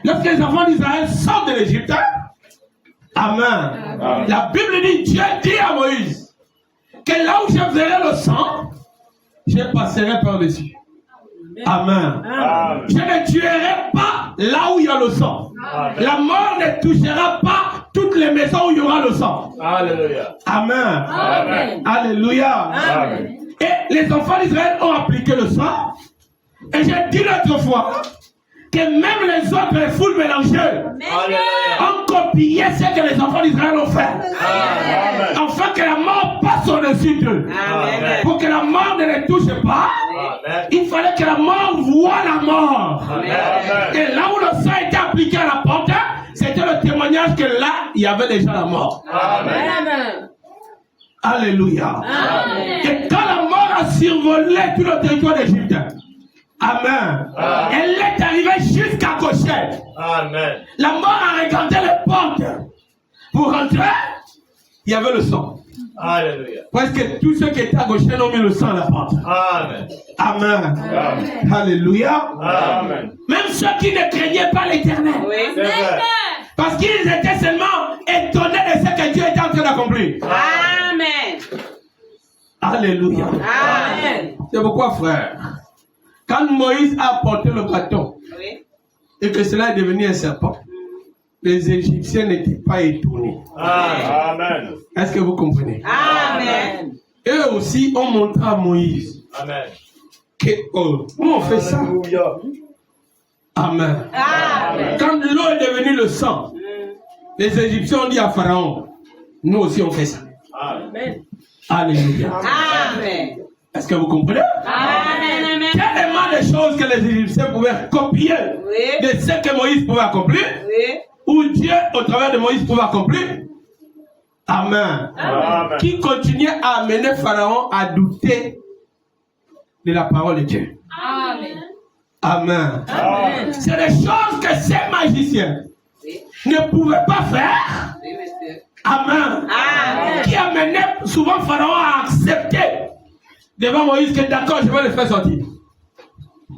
S1: lorsque les enfants d'Israël sortent de l'Égypte, Amen.
S2: Amen.
S1: La Bible dit, Dieu dit à Moïse, que là où je verrai le sang, je passerai par-dessus. Amen.
S2: Amen.
S1: Je ne tuerai pas là où il y a le sang.
S2: Amen.
S1: La mort ne touchera pas toutes les maisons où il y aura le sang.
S2: Alléluia.
S1: Amen.
S2: Amen.
S1: Alléluia.
S2: Amen.
S1: Et les enfants d'Israël ont appliqué le sang. Et j'ai dit l'autre fois que même les autres foules mélangées
S2: Alléluia.
S1: ont copié ce que les enfants d'Israël ont fait.
S2: Amen.
S1: Afin que la mort passe au-dessus d'eux.
S2: Amen.
S1: Pour que la mort ne les touche pas,
S2: Amen.
S1: il fallait que la mort voie la mort.
S2: Amen.
S1: Et là où le sang était appliqué à la porte, c'était le témoignage que là, il y avait déjà la mort.
S2: Amen.
S1: Alléluia.
S2: Amen.
S1: Et quand la mort a survolé tout le territoire d'Égypte, Amen,
S2: Amen.
S1: elle est arrivée jusqu'à Goshen.
S2: Amen.
S1: La mort a regardé les portes. Pour rentrer, il y avait le sang.
S2: Alléluia.
S1: Parce que tous ceux qui étaient à Goshen ont mis le sang à la porte.
S2: Amen.
S1: Amen.
S2: Amen.
S1: Alléluia.
S2: Amen.
S1: Même ceux qui ne craignaient pas l'Éternel.
S2: C'est vrai.
S1: Parce qu'ils étaient seulement étonnés de ce que Dieu était en train d'accomplir.
S4: Amen.
S1: Alléluia.
S4: Amen.
S1: C'est pourquoi, frère, quand Moïse a apporté le bâton
S4: Oui.
S1: et que cela est devenu un serpent, les Égyptiens n'étaient pas étonnés.
S2: Amen.
S1: Est-ce que vous comprenez?
S4: Amen.
S1: Eux aussi ont montré à Moïse
S2: Amen.
S1: que, oh, nous on fait ça.
S2: Alléluia.
S1: Amen.
S4: Amen.
S1: Quand l'eau est devenue le sang, les Égyptiens ont dit à Pharaon, nous aussi on fait ça.
S2: Amen.
S1: Alléluia.
S4: Amen.
S1: Est-ce que vous comprenez?
S4: Amen.
S1: Tellement de choses que les Égyptiens pouvaient copier
S4: Oui.
S1: de ce que Moïse pouvait accomplir,
S4: Oui.
S1: ou Dieu, au travers de Moïse, pouvait accomplir. Amen.
S2: Amen.
S1: Qui continuait à amener Pharaon à douter de la parole de Dieu.
S3: Amen.
S1: Amen.
S2: Amen.
S1: C'est des choses que ces magiciens
S4: Oui.
S1: ne pouvaient pas faire.
S4: Oui, monsieur.
S1: Amen.
S4: Amen.
S1: Qui amenait souvent Pharaon à accepter devant Moïse que d'accord, je vais le faire sortir.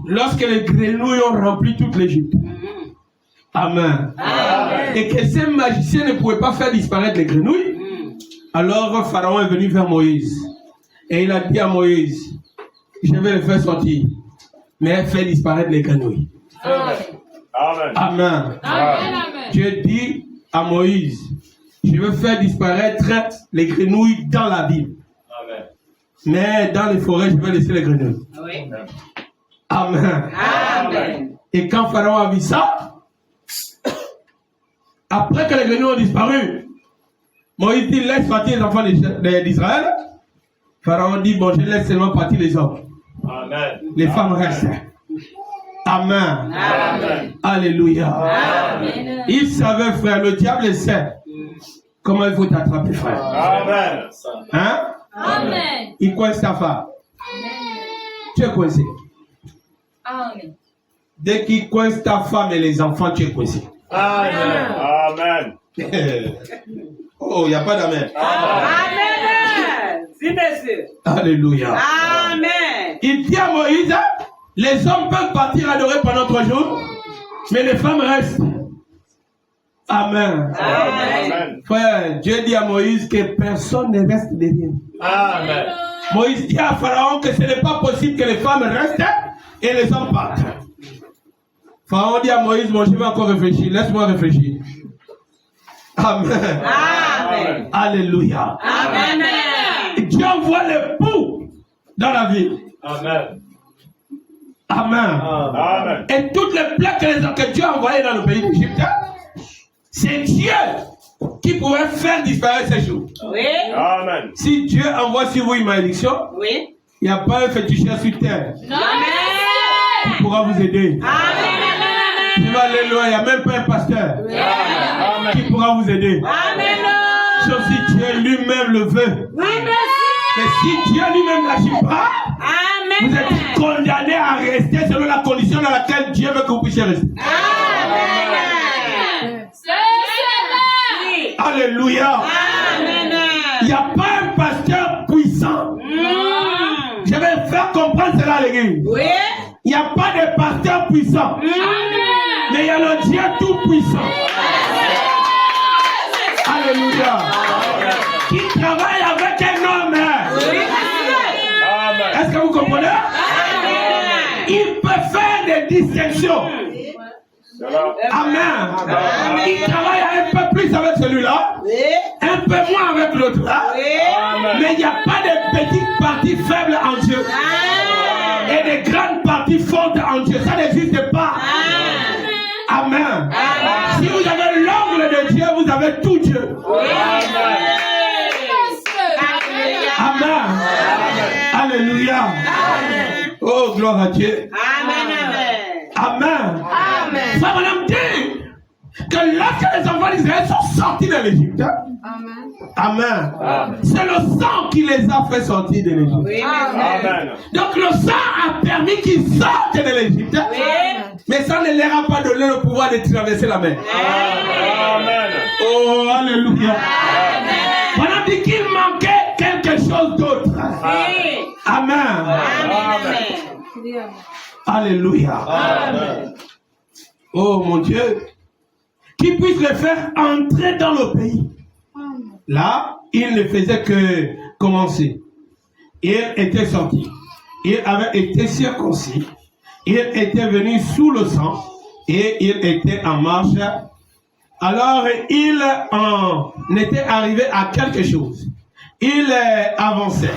S1: Lorsque les grenouilles ont rempli toute l'Égypte. Amen.
S4: Amen.
S1: Et que ces magiciens ne pouvaient pas faire disparaître les grenouilles. Alors Pharaon est venu vers Moïse. Et il a dit à Moïse, je vais le faire sortir. Mais fais disparaître les grenouilles.
S2: Amen.
S1: Amen.
S2: Amen.
S1: Dieu dit à Moïse, je vais faire disparaître les grenouilles dans la ville.
S2: Amen.
S1: Mais dans les forêts, je vais laisser les grenouilles.
S4: Oui.
S1: Amen.
S4: Amen.
S1: Et quand Pharaon a vu ça, après que les grenouilles ont disparu, Moïse dit, laisse partir les enfants d'Israël. Pharaon dit, bon, je laisse seulement partir les hommes.
S2: Amen.
S1: Les femmes restent. Amen.
S4: Amen.
S1: Alléluia.
S4: Amen.
S1: Il savait, frère, le diable sait comment il faut t'attraper, frère.
S2: Amen.
S1: Hein?
S3: Amen.
S1: Il coince ta femme. Tu es coincé.
S4: Amen.
S1: Dès qu'il coince ta femme et les enfants, tu es coincé.
S2: Amen. Amen.
S1: Oh, il n'y a pas d'amen.
S4: Amen. Si, monsieur.
S1: Alléluia.
S4: Amen.
S1: Il dit à Moïse, les hommes peuvent partir adorer pendant 3 jours, mais les femmes restent. Amen.
S2: Amen.
S1: Frère, Dieu dit à Moïse que personne ne reste derrière.
S2: Amen.
S1: Moïse dit à Pharaon que ce n'est pas possible que les femmes restent et les hommes partent. Pharaon dit à Moïse, bon, je vais encore réfléchir, laisse-moi réfléchir. Amen.
S4: Amen.
S1: Alléluia.
S4: Amen.
S1: Dieu envoie l'époux dans la ville.
S2: Amen.
S1: Amen.
S2: Amen.
S1: Et toutes les plaques que Dieu a envoyées dans le pays d'Égypte, c'est Dieu qui pouvait faire disparaître ces jours.
S4: Oui.
S2: Amen.
S1: Si Dieu envoie sur vous une malédiction,
S4: Oui.
S1: il n'y a pas un féticheur sur terre
S4: Amen.
S1: qui pourra vous aider.
S4: Amen.
S1: Tu vas aller loin, il n'y a même pas un pasteur
S2: Amen.
S1: qui pourra vous aider.
S4: Amen.
S1: Sauf si Dieu lui-même le veut.
S4: Oui, monsieur.
S1: Mais si Dieu lui-même n'agit pas, vous
S4: Amen.
S1: êtes condamné à rester selon la condition dans laquelle Dieu veut que vous puissiez rester.
S4: Amen. Oui.
S1: Alléluia.
S4: Amen.
S1: Il n'y a pas un pasteur puissant. Je vais faire comprendre cela à l'église.
S4: Oui.
S1: Il n'y a pas de pasteur puissant. Mais il y a le Dieu tout-puissant. Alléluia. Qui travaille avec un homme.
S2: Amen.
S1: Est-ce que vous comprenez? Il peut faire des distinctions. Amen. Il travaille un peu plus avec celui-là, un peu moins avec l'autre-là. Mais il n'y a pas de petites parties faibles en Dieu. Et des grandes parties fortes en Dieu. Ça n'existe pas. Amen. Si vous avez l'angle de Dieu, vous avez tout Dieu. Amen. Alléluia. Oh, gloire à Dieu. Amen. Ça madame dit que lorsque les enfants d'Israël sont sortis de l'Égypte, Amen. C'est le sang qui les a fait sortir de l'Égypte.
S2: Amen.
S1: Donc le sang a permis qu'ils sortent de l'Égypte, mais ça ne leur a pas donné le pouvoir de traverser la mer.
S2: Amen.
S1: Oh, alléluia. Madame dit qu'il manquait quelque chose d'autre. Amen. Alléluia.
S2: Amen.
S1: Oh mon Dieu. Qui puisse les faire entrer dans le pays. Là, il ne faisait que commencer. Il était sorti. Il avait été circoncis. Il était venu sous le sang. Et il était en marche. Alors, il en était arrivé à quelque chose. Il avançait.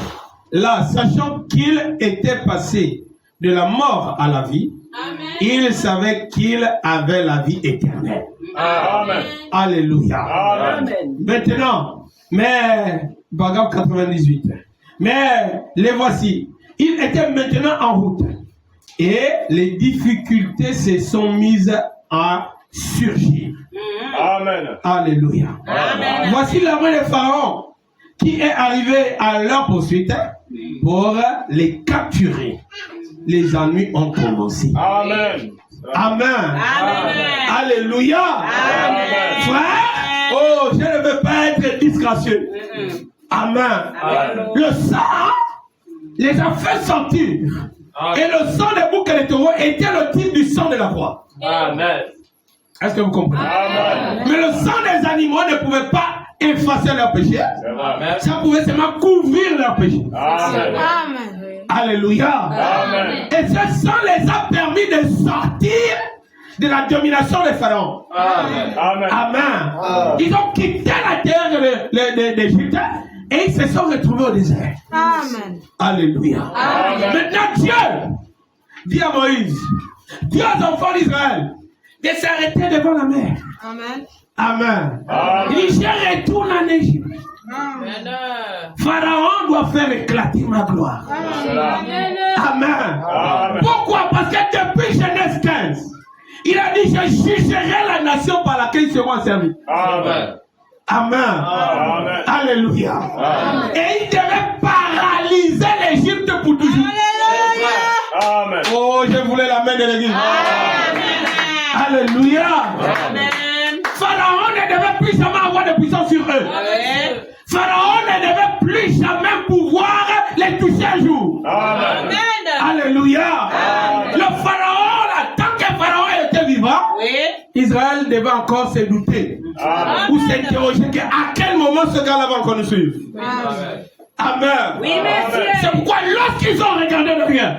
S1: Là, sachant qu'il était passé de la mort à la vie, il savait qu'il avait la vie éternelle.
S2: Amen.
S1: Alléluia.
S2: Amen.
S1: Maintenant, mais, Paragraphe 98. Mais les voici. Ils étaient maintenant en route. Et les difficultés se sont mises à surgir.
S2: Amen.
S1: Alléluia.
S2: Amen.
S1: Voici l'armée de Pharaon qui est arrivé à leur poursuite pour les capturer. Les ennuis ont commencé.
S2: Amen.
S1: Amen.
S4: Amen.
S1: Alléluia.
S2: Amen.
S1: Frère, oh, je ne veux pas être disgracieux. Amen.
S2: Amen.
S1: Le sang les a fait sortir. Et le sang des boucs et des taureaux était le type du sang de la croix.
S2: Amen.
S1: Est-ce que vous comprenez?
S2: Amen.
S1: Mais le sang des animaux ne pouvait pas effacer leur péché.
S2: Amen.
S1: Ça pouvait seulement couvrir leur péché.
S2: Amen.
S1: Alléluia.
S2: Amen.
S1: Et ce sang les a permis de sortir de la domination des pharaons.
S2: Amen. Amen.
S1: Amen. Ils ont quitté la terre d'Égypte et ils se sont retrouvés au désert.
S3: Amen.
S1: Alléluia.
S2: Amen.
S1: Maintenant Dieu dit à Moïse, dis aux enfants d'Israël de s'arrêter devant la mer.
S3: Amen.
S1: Amen.
S2: Amen.
S1: Il dit, je retourne en Égypte. Pharaon doit faire éclater ma gloire.
S2: Amen.
S1: Amen.
S2: Amen.
S1: Pourquoi? Parce que depuis Genèse 15, il a dit, je jugerai la nation par laquelle ils seront servis.
S2: Amen.
S1: Amen.
S2: Amen.
S1: Alléluia.
S2: Amen.
S1: Et il devait pas balisé l'Égypte pour toujours.
S2: Amen.
S1: Oh, je voulais la main de l'église. Alléluia.
S4: Amen.
S1: Pharaon ne devait plus jamais avoir de puissance sur eux.
S4: Amen.
S1: Pharaon ne devait plus jamais pouvoir les toucher un jour.
S2: Amen.
S1: Alléluia. Le Pharaon, tant que Pharaon était vivant,
S4: Oui.
S1: Israël devait encore se douter
S2: Amen.
S1: ou s'interroger à quel moment ce gars-là va encore nous suivre. Amen.
S4: Oui, monsieur.
S1: C'est pourquoi lorsqu'ils ont regardé le rien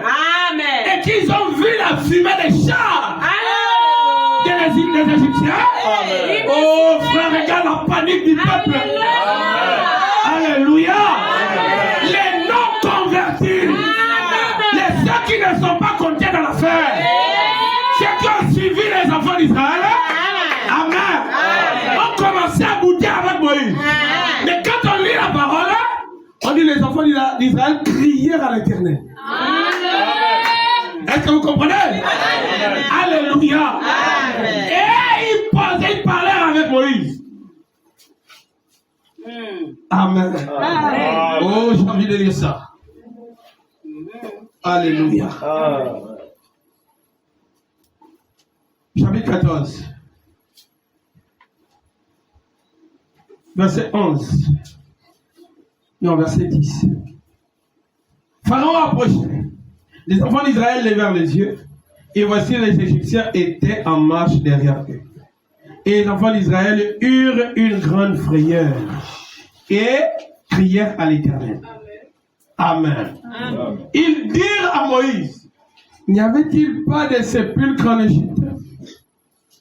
S4: Amen.
S1: et qu'ils ont vu la fumée des chars des Égyptiens,
S2: Amen.
S1: oh frère, regarde la panique du peuple. Alléluia. Les non-convertis, ceux qui ne sont pas comptés dans l'affaire, ceux qui ont suivi les enfants d'Israël, Amen, ont commencé à goûter avec Moïse. Mais quand on lit la parole, on dit les enfants d'Israël crièrent à l'Éternel. Est-ce que vous comprenez? Alléluia. Et ils parlaient avec Moïse. Amen. Oh, j'ai envie de lire ça. Alléluia. Chapitre 14. Verset 11. Non, verset 10. Pharaon approchait. Les enfants d'Israël levèrent les yeux. Et voici les Égyptiens étaient en marche derrière eux. Et les enfants d'Israël eurent une grande frayeur. Et crièrent à l'Éternel. Amen. Amen. Ils dirent à Moïse, n'y avait-il pas de sépulcre en Égypte?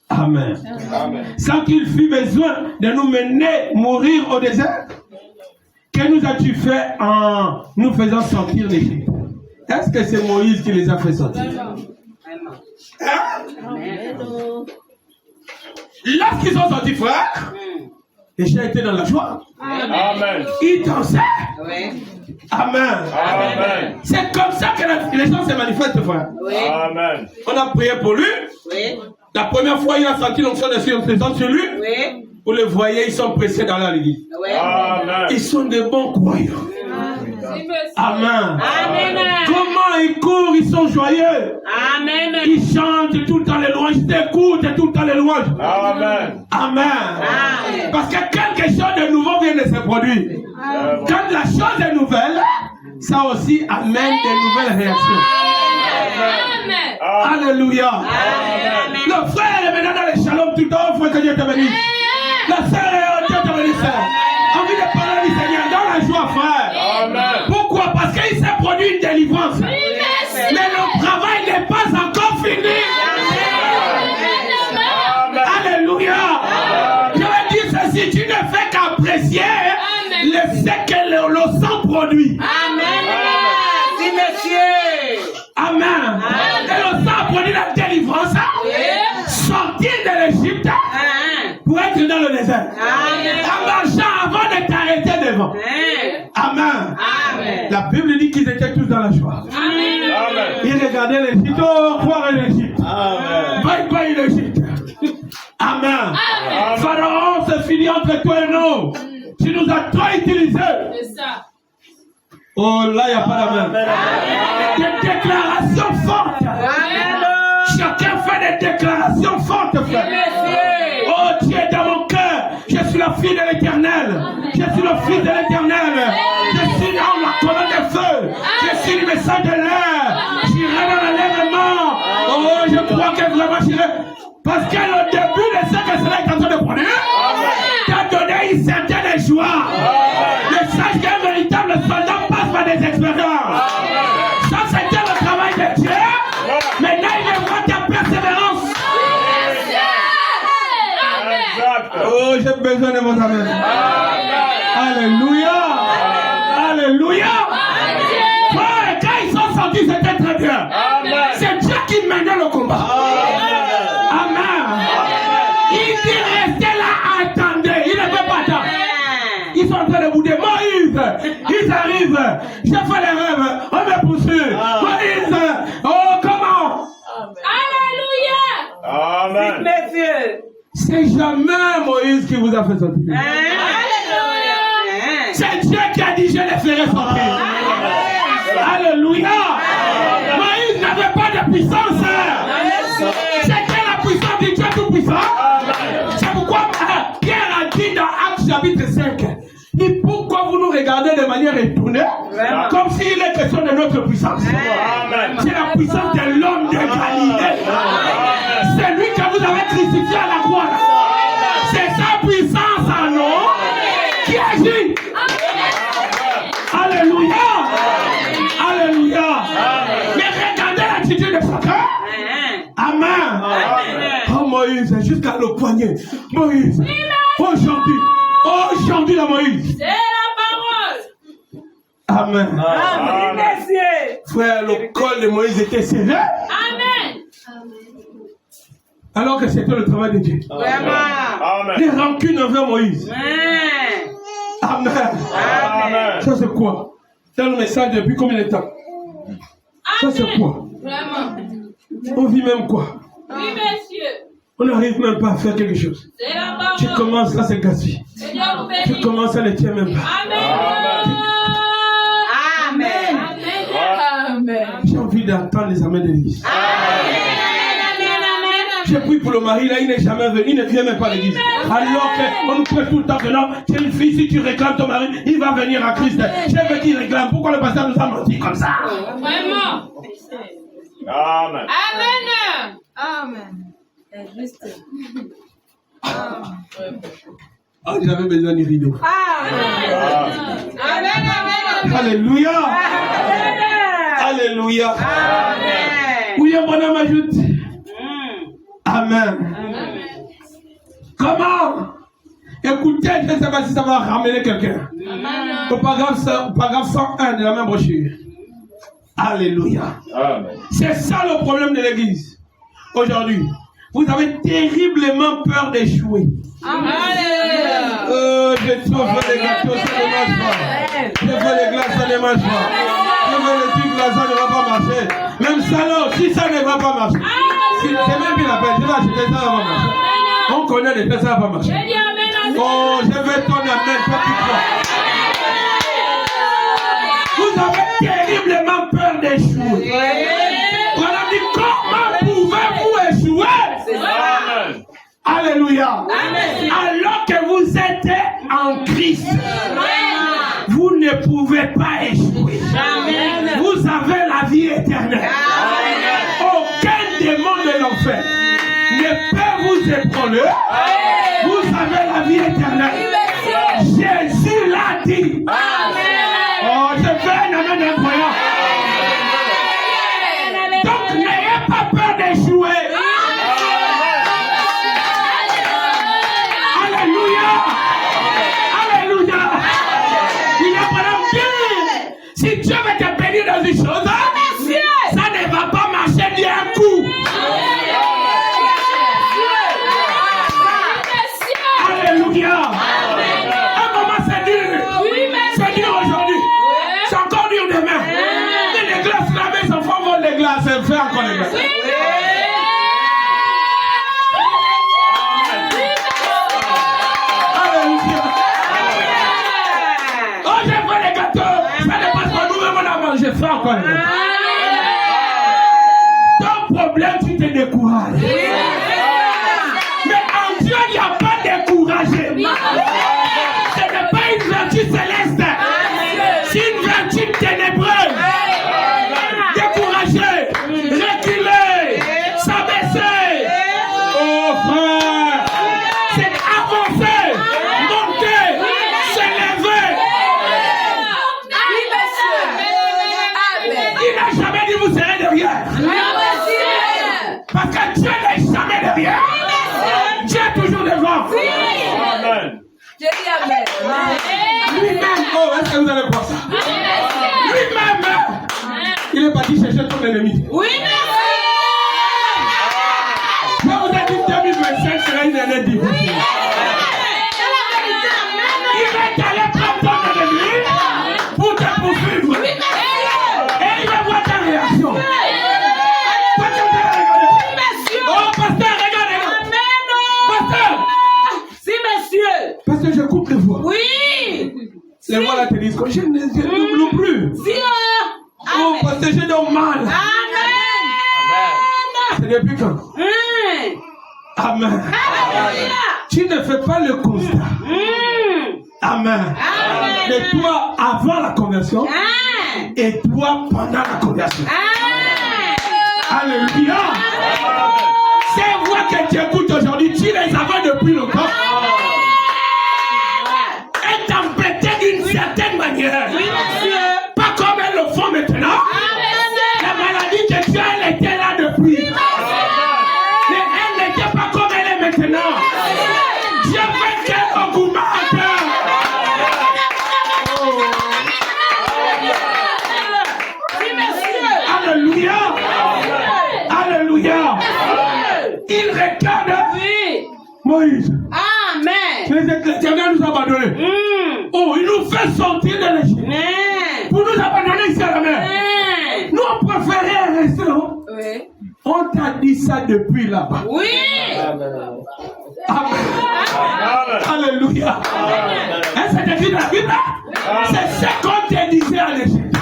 S1: Amen. Amen. Sans qu'il fût besoin de nous mener mourir au désert? Que nous as-tu fait en nous faisant sortir d'Égypte? Est-ce que c'est Moïse qui les a fait sortir? Hein? Lorsqu'ils sont sortis, frère, les gens étaient dans la joie.
S2: Amen.
S1: Ils dansaient.
S4: Oui.
S1: Amen.
S2: Amen.
S1: C'est comme ça que les gens se manifestent, frère.
S4: Oui.
S2: Amen.
S1: On a prié pour lui.
S4: Oui.
S1: La première fois, il a senti l'onction de Dieu présente sur lui.
S4: Oui.
S1: Vous le voyez, ils sont pressés dans l'église.
S4: Oui.
S2: Amen.
S1: Ils sont des bons croyants. Amen.
S4: Amen.
S1: Comment ils courent, ils sont joyeux.
S4: Amen.
S1: Ils chantent tout le temps les louanges. Ils écoutent tout le temps les louanges.
S2: Amen.
S1: Amen.
S4: Amen.
S1: Parce que quelque chose de nouveau vient de se produire. Quand la chose est nouvelle, ça aussi amène des nouvelles réactions.
S2: Amen.
S1: Alléluia.
S4: Amen.
S1: Le frère est maintenant dans les shalom tout le temps. Frère, que Dieu te bénisse. La sœur est Dieu te bénisse. Envie de parler du Seigneur dans la joie, frère.
S2: Amen.
S1: Pourquoi? Parce qu'il s'est produit une délivrance. Mais le travail n'est pas encore fini. Alléluia. Je vais dire ceci, tu ne fais qu'apprécier ce que le sang produit.
S4: Amen. Oui, monsieur.
S1: Amen. Et le sang produit la délivrance. Sortir de l'Égypte pour être dans le désert. En marchant avant de t'arrêter devant. Amen.
S4: Amen.
S1: La Bible dit qu'ils étaient tous dans la joie.
S2: Amen.
S1: Ils regardaient l'Égypte. Oh, voir l'Égypte.
S2: Amen.
S1: Bye bye l'Égypte. Amen. Pharaon, c'est fini entre toi et nous. Tu nous as trop utilisés.
S3: C'est ça.
S1: Oh là, il n'y a pas la main. Des déclarations fortes. Chacun fait des déclarations fortes, frère. Oh, tu es dans mon cœur. Je suis la fille de l'Éternel. Je suis le fils de l'Éternel. Je suis dans la colonne de feu. Je suis le message de l'air. J'irai dans l'enlèvement. Oh, je crois que vraiment j'irai. Parce que le début de ce que cela est en train de produire, t'a donné une certaine joie. Le sage qu'un véritable soldat passe par des expériences. Ça, c'était le travail de Dieu. Maintenant, il me voit ta persévérance. Oh, j'ai besoin de mon amen. Alléluia. Alléluia. Ouais, quand ils sont sortis, c'était très bien. C'est Dieu qui menait le combat. Amen. Il dit restez là, attendez. Il ne peut pas attendre. Ils sont en train de bouder. Moïse, ils arrivent. J'ai fait les rêves. On me poursuit. Moïse, oh, comment?
S3: Alléluia.
S2: Amen.
S4: Monsieur.
S1: C'est jamais Moïse qui vous a fait sortir.
S4: Alléluia.
S1: C'est Dieu qui a dit je les ferai sortir. Alléluia. Moïse n'avait pas de puissance. C'était la puissance du Dieu Tout-Puissant. C'est pourquoi Pierre a dit dans Actes chapitre 5, et pourquoi vous nous regardez de manière étonnée, comme s'il est question de notre puissance. C'est la puissance de l'homme de Galilée. C'est lui que vous avez crucifié à la croix. C'est sa puissance en nous qui agit. Alléluia. Alléluia. Mais regardez l'attitude de Satan. Amen. Oh Moïse, jusqu'à le poignet. Moïse, aujourd'hui la Moïse.
S3: C'est la parole.
S1: Amen. Frère, le col de Moïse était serré.
S3: Amen.
S1: Alors que c'était le travail de Dieu.
S2: Amen.
S1: Les rancunes envers Moïse. Amen.
S2: Amen.
S1: Ça c'est quoi? C'est le message depuis combien de temps? Ça c'est quoi?
S3: Vraiment.
S1: On vit même quoi?
S3: Oui, monsieur.
S1: On n'arrive même pas à faire quelque chose.
S3: C'est la parole.
S1: Tu commences là, c'est gaspillé.
S3: Que Dieu vous
S1: Tu
S3: bénisse.
S1: commences à ne tiens même pas.
S3: Amen. Amen.
S1: J'ai envie d'entendre les amens de l'église. J'ai pris pour le mari, là, il n'est jamais venu, il ne vient même pas à l'église. Alors qu'on nous prête tout le temps que non, tu es une fille, si tu réclames ton mari, il va venir à Christ. J'ai vu qu'il réclame. Pourquoi le pasteur nous a menti comme ça?
S3: Vraiment.
S2: Amen.
S3: Amen.
S5: Amen. C'est juste.
S1: Oh, j'avais besoin du rideau.
S3: Amen.
S1: Alléluia. Alléluia. Oui, un bonhomme ajoute. Amen. Comment? Écoutez, je ne sais pas si ça va ramener quelqu'un. Au paragraphe 101 de la même brochure. Alléluia.
S2: Amen.
S1: C'est ça le problème de l'église. Aujourd'hui, vous avez terriblement peur d'échouer. Je trouve les gâteaux, ça ne marche pas. Je veux les glaces, ça ne marche pas. Je veux les trucs là, ça ne va pas marcher. Même salon, si ça ne va pas marcher. C'est même plus la peine, je vais acheter ça, ça va marcher. On connaît les faits, ça ne va pas marcher. Oh, je veux ton amen, toi qui crois. Vous avez terriblement peur d'échouer. Voilà, dit comment pouvez-vous échouer?
S2: Amen.
S1: Alléluia. Alors que vous êtes en Christ, vous ne pouvez pas échouer. Vous avez la vie éternelle. Aucun démon de l'enfer ne peut vous ébranler. Vous avez la vie éternelle. Jésus l'a dit. Oh, je fais un amen incroyable. Donc, n'ayez pas peur d'échouer. Alléluia. Alléluia. Il y a pas pire. Si Dieu veut te bénir dans une chose, ça ne va pas marcher d'un coup. Alléluia. Un moment c'est dur. C'est dur aujourd'hui. C'est encore dur demain. Mais les glaces là, mes enfants vont les glaces. Fais encore les glaces. Alléluia. Oh, j'ai fait les gâteaux. Ça ne passe pas. Nous-mêmes, on a mangé. Fais encore les glaces. Ton problème, tu te décourages. Mais en Dieu, il n'y a pas découragé. Ce n'est pas une vertu céleste. C'est une vertu ténébreuse. Décourager, reculer, s'abaisser. Oh frère, c'est avancer, monter, s'élever. Il n'a jamais dit vous serez derrière. Parce que Dieu n'est jamais derrière. Dieu est toujours devant.
S2: Amen.
S1: Lui-même, oh, est-ce que vous allez voir ça? Lui-même, il est parti chercher ton ennemi. Je vous ai dit 2025 sera une année difficile. Il va t'aller prendre ton ennemi pour te poursuivre. Et il va voir ta réaction. Toi, tu vas regarder. Oh, pasteur, regardez. Pasteur. Parce que j'écoute les voix. Les voix là te disent que je ne l'oublie plus. Oh, depuis quand? Amen. Tu ne fais pas le constat. Amen. Et toi avant la conversion et toi pendant la conversion. Alléluia. Ces voix que tu écoutes aujourd'hui, tu les avais depuis longtemps. Elles t'embêtaient d'une certaine manière. Pas comme elles le font maintenant. La maladie que tu as, elle était là depuis. Mais elle n'était pas comme elle est maintenant. Dieu fait qu'elle augmente. Alléluia. Alléluia. Il regarde Moïse.
S4: Amen.
S1: L'Éternel nous a abandonnés. Oh, il nous fait sortir de l'Égypte. Pour nous abandonner ici à la mer. Nous, on préférait rester là. On t'a dit ça depuis là-bas.
S4: Oui.
S1: Amen. Alléluia. Est-ce que c'est écrit dans la Bible? C'est ce qu'on te disait à l'Égypte.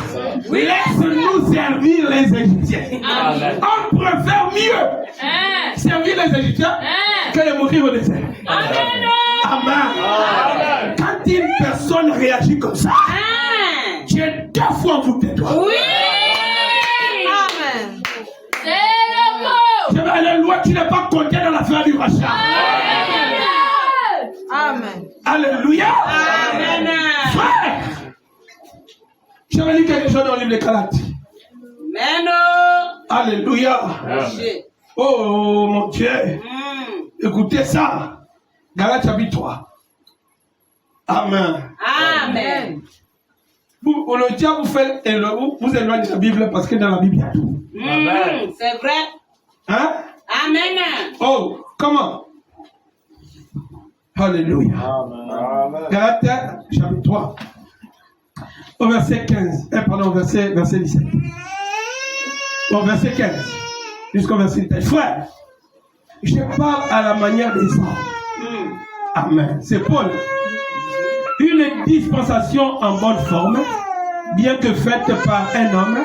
S1: Laisse-nous servir les Égyptiens. On préfère mieux servir les Égyptiens que de mourir au désert. Amen. Quand une personne réagit comme ça, tu es deux fois envoûté de toi.
S4: Oui.
S5: Amen.
S3: C'est le mot.
S1: Alléluia, tu n'es pas compté dans l'affaire du rachat.
S5: Amen.
S1: Alléluia.
S4: Amen.
S1: Frère, je vais lire quelque chose dans le livre de Galates. Alléluia. Oh mon Dieu. Écoutez ça. Galates chapitre 3. Amen.
S4: Amen.
S1: Le diable vous éloigne de la Bible parce que dans la Bible il y a tout.
S4: Amen. C'est vrai.
S1: Hein?
S4: Amen.
S1: Oh, comment? Alléluia.
S2: Amen.
S1: Galates chapitre 3. Au verset 15. Pardon, verset 17. Au verset 15. Jusqu'au verset 17. Frère, je parle à la manière des hommes. Amen. C'est Paul. Une dispensation en bonne forme, bien que faite par un homme,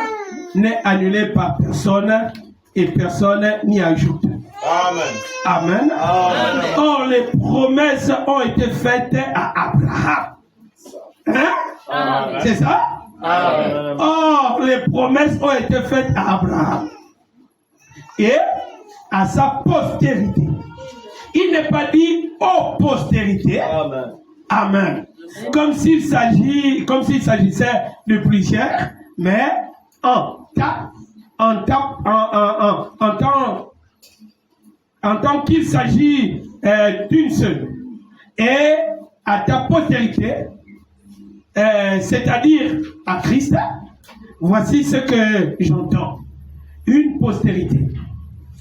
S1: n'est annulée par personne et personne n'y ajoute.
S2: Amen.
S1: Amen.
S2: Amen.
S1: Or, les promesses ont été faites à Abraham. Hein?
S2: Amen.
S1: C'est ça?
S2: Amen.
S1: Or, les promesses ont été faites à Abraham et à sa postérité. Il n'est pas dit aux postérités.
S2: Amen.
S1: Amen. Comme s'il s'agissait de plusieurs, mais en tant qu'il s'agit d'une seule. Et à ta postérité, c'est-à-dire à Christ, voici ce que j'entends. Une postérité.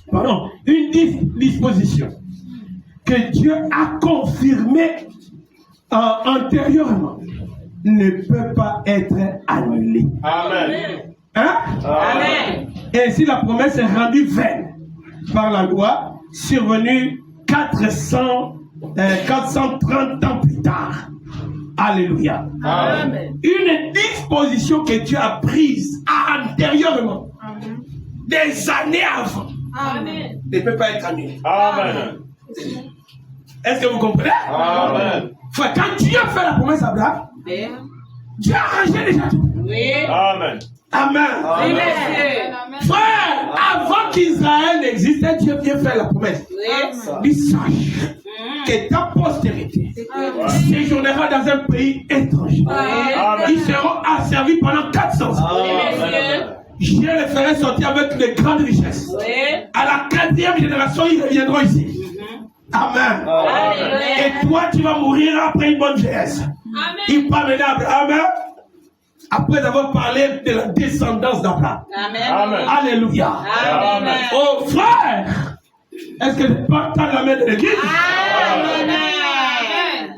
S1: Pardon, une disposition que Dieu a confirmée antérieurement ne peut pas être annulée.
S2: Amen.
S1: Hein?
S4: Amen.
S1: Et si la promesse est rendue vaine par la loi, survenue 430 ans plus tard. Alléluia.
S2: Amen.
S1: Une disposition que Dieu a prise antérieurement, des années avant,
S5: Amen.
S1: ne peut pas être annulée.
S2: Amen.
S1: Est-ce que vous comprenez?
S2: Amen.
S1: Frère, quand Dieu a fait la promesse à Abraham, Dieu a arrangé déjà tout.
S4: Oui.
S2: Amen.
S1: Amen.
S4: Oui, monsieur.
S1: Frère, avant qu'Israël n'existe, Dieu vient faire la promesse.
S4: Oui.
S1: Il sache que ta postérité séjournera dans un pays étranger.
S2: Amen.
S1: Ils seront asservis pendant 400 ans.
S2: Amen.
S1: Je les ferai sortir avec de grandes richesses.
S4: Oui.
S1: À la 4e génération, ils reviendront ici. Amen.
S2: Amen.
S1: Et toi, tu vas mourir après une bonne vieillesse. Il parle maintenant à Abraham après avoir parlé de la descendance d'Abraham.
S4: Amen.
S2: Amen.
S1: Alléluia.
S4: Amen.
S1: Oh frère, est-ce que tu parles dans la main de l'église?
S4: Amen.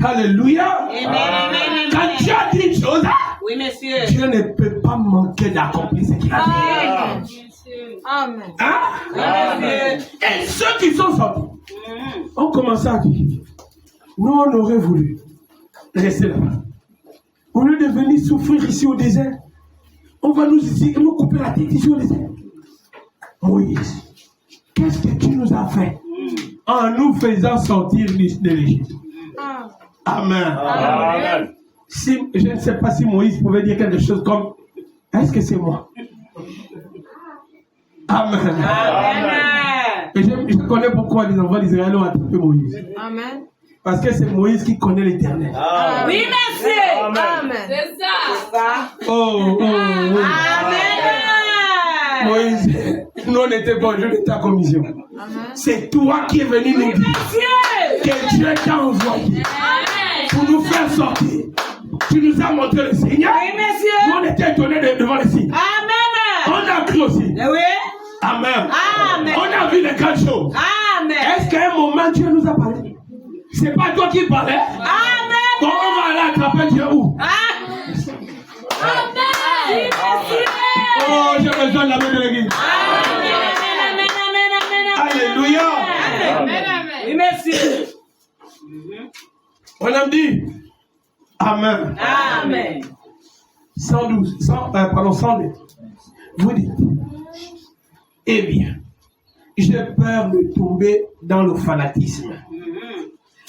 S1: Alléluia.
S4: Amen.
S1: Quand tu as dit une chose,
S4: Oui, monsieur.
S1: Dieu ne peut pas manquer d'accomplir ce qu'il a dit.
S5: Amen.
S1: Hein?
S4: Amen.
S1: Et ceux qui sont sortis ont commencé à dire, nous on aurait voulu rester là-bas. Au lieu de venir souffrir ici au désert, on va nous couper la tête ici au désert. Moïse, qu'est-ce que tu nous as fait en nous faisant sortir de l'Égypte? Amen.
S2: Amen.
S1: Si, je ne sais pas si Moïse pouvait dire quelque chose comme, est-ce que c'est moi? Amen.
S4: Amen.
S1: Et je connais pourquoi les enfants d'Israël ont attrapé Moïse.
S5: Amen.
S1: Parce que c'est Moïse qui connaît l'Éternel.
S4: Oui, monsieur.
S5: Amen.
S3: C'est ça.
S1: Oh.
S4: Amen.
S1: Moïse, nous on n'était pas au jeu de ta commission.
S5: Amen.
S1: C'est toi qui es venu nous dire que Dieu t'a envoyé pour nous faire sortir. Tu nous as montré le Seigneur.
S4: Oui, monsieur.
S1: Nous on était étonnés devant le signe.
S4: Amen.
S1: On a cru aussi.
S4: Oui.
S1: Amen.
S4: Amen.
S1: On a vu les grandes choses.
S4: Amen.
S1: Est-ce qu'à un moment Dieu nous a parlé? C'est pas toi qui parlais.
S4: Amen.
S1: Bon, on va aller attraper Dieu où?
S3: Amen.
S1: Oh, j'ai besoin de la main de l'église. Alléluia.
S4: Oui, monsieur.
S1: On a dit Amen.
S4: Amen.
S1: 102. Vous dites, eh bien, j'ai peur de tomber dans le fanatisme.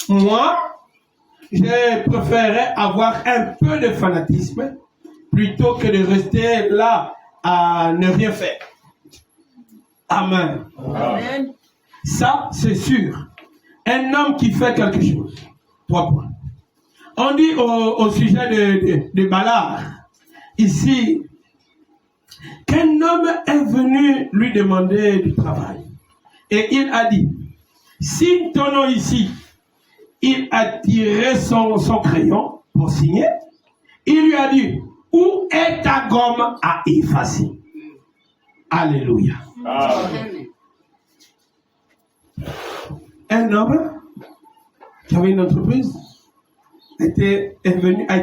S1: Moi, je préférerais avoir un peu de fanatisme plutôt que de rester là à ne rien faire. Amen.
S5: Amen.
S1: Ça, c'est sûr. Un homme qui fait quelque chose. 3 points. On dit au sujet de Balaam, ici, qu'un homme est venu lui demander du travail. Et il a dit, signe ton nom ici. Il a tiré son crayon pour signer. Il lui a dit, où est ta gomme à effacer? Alléluia.
S2: Amen.
S1: Un homme qui avait une entreprise a été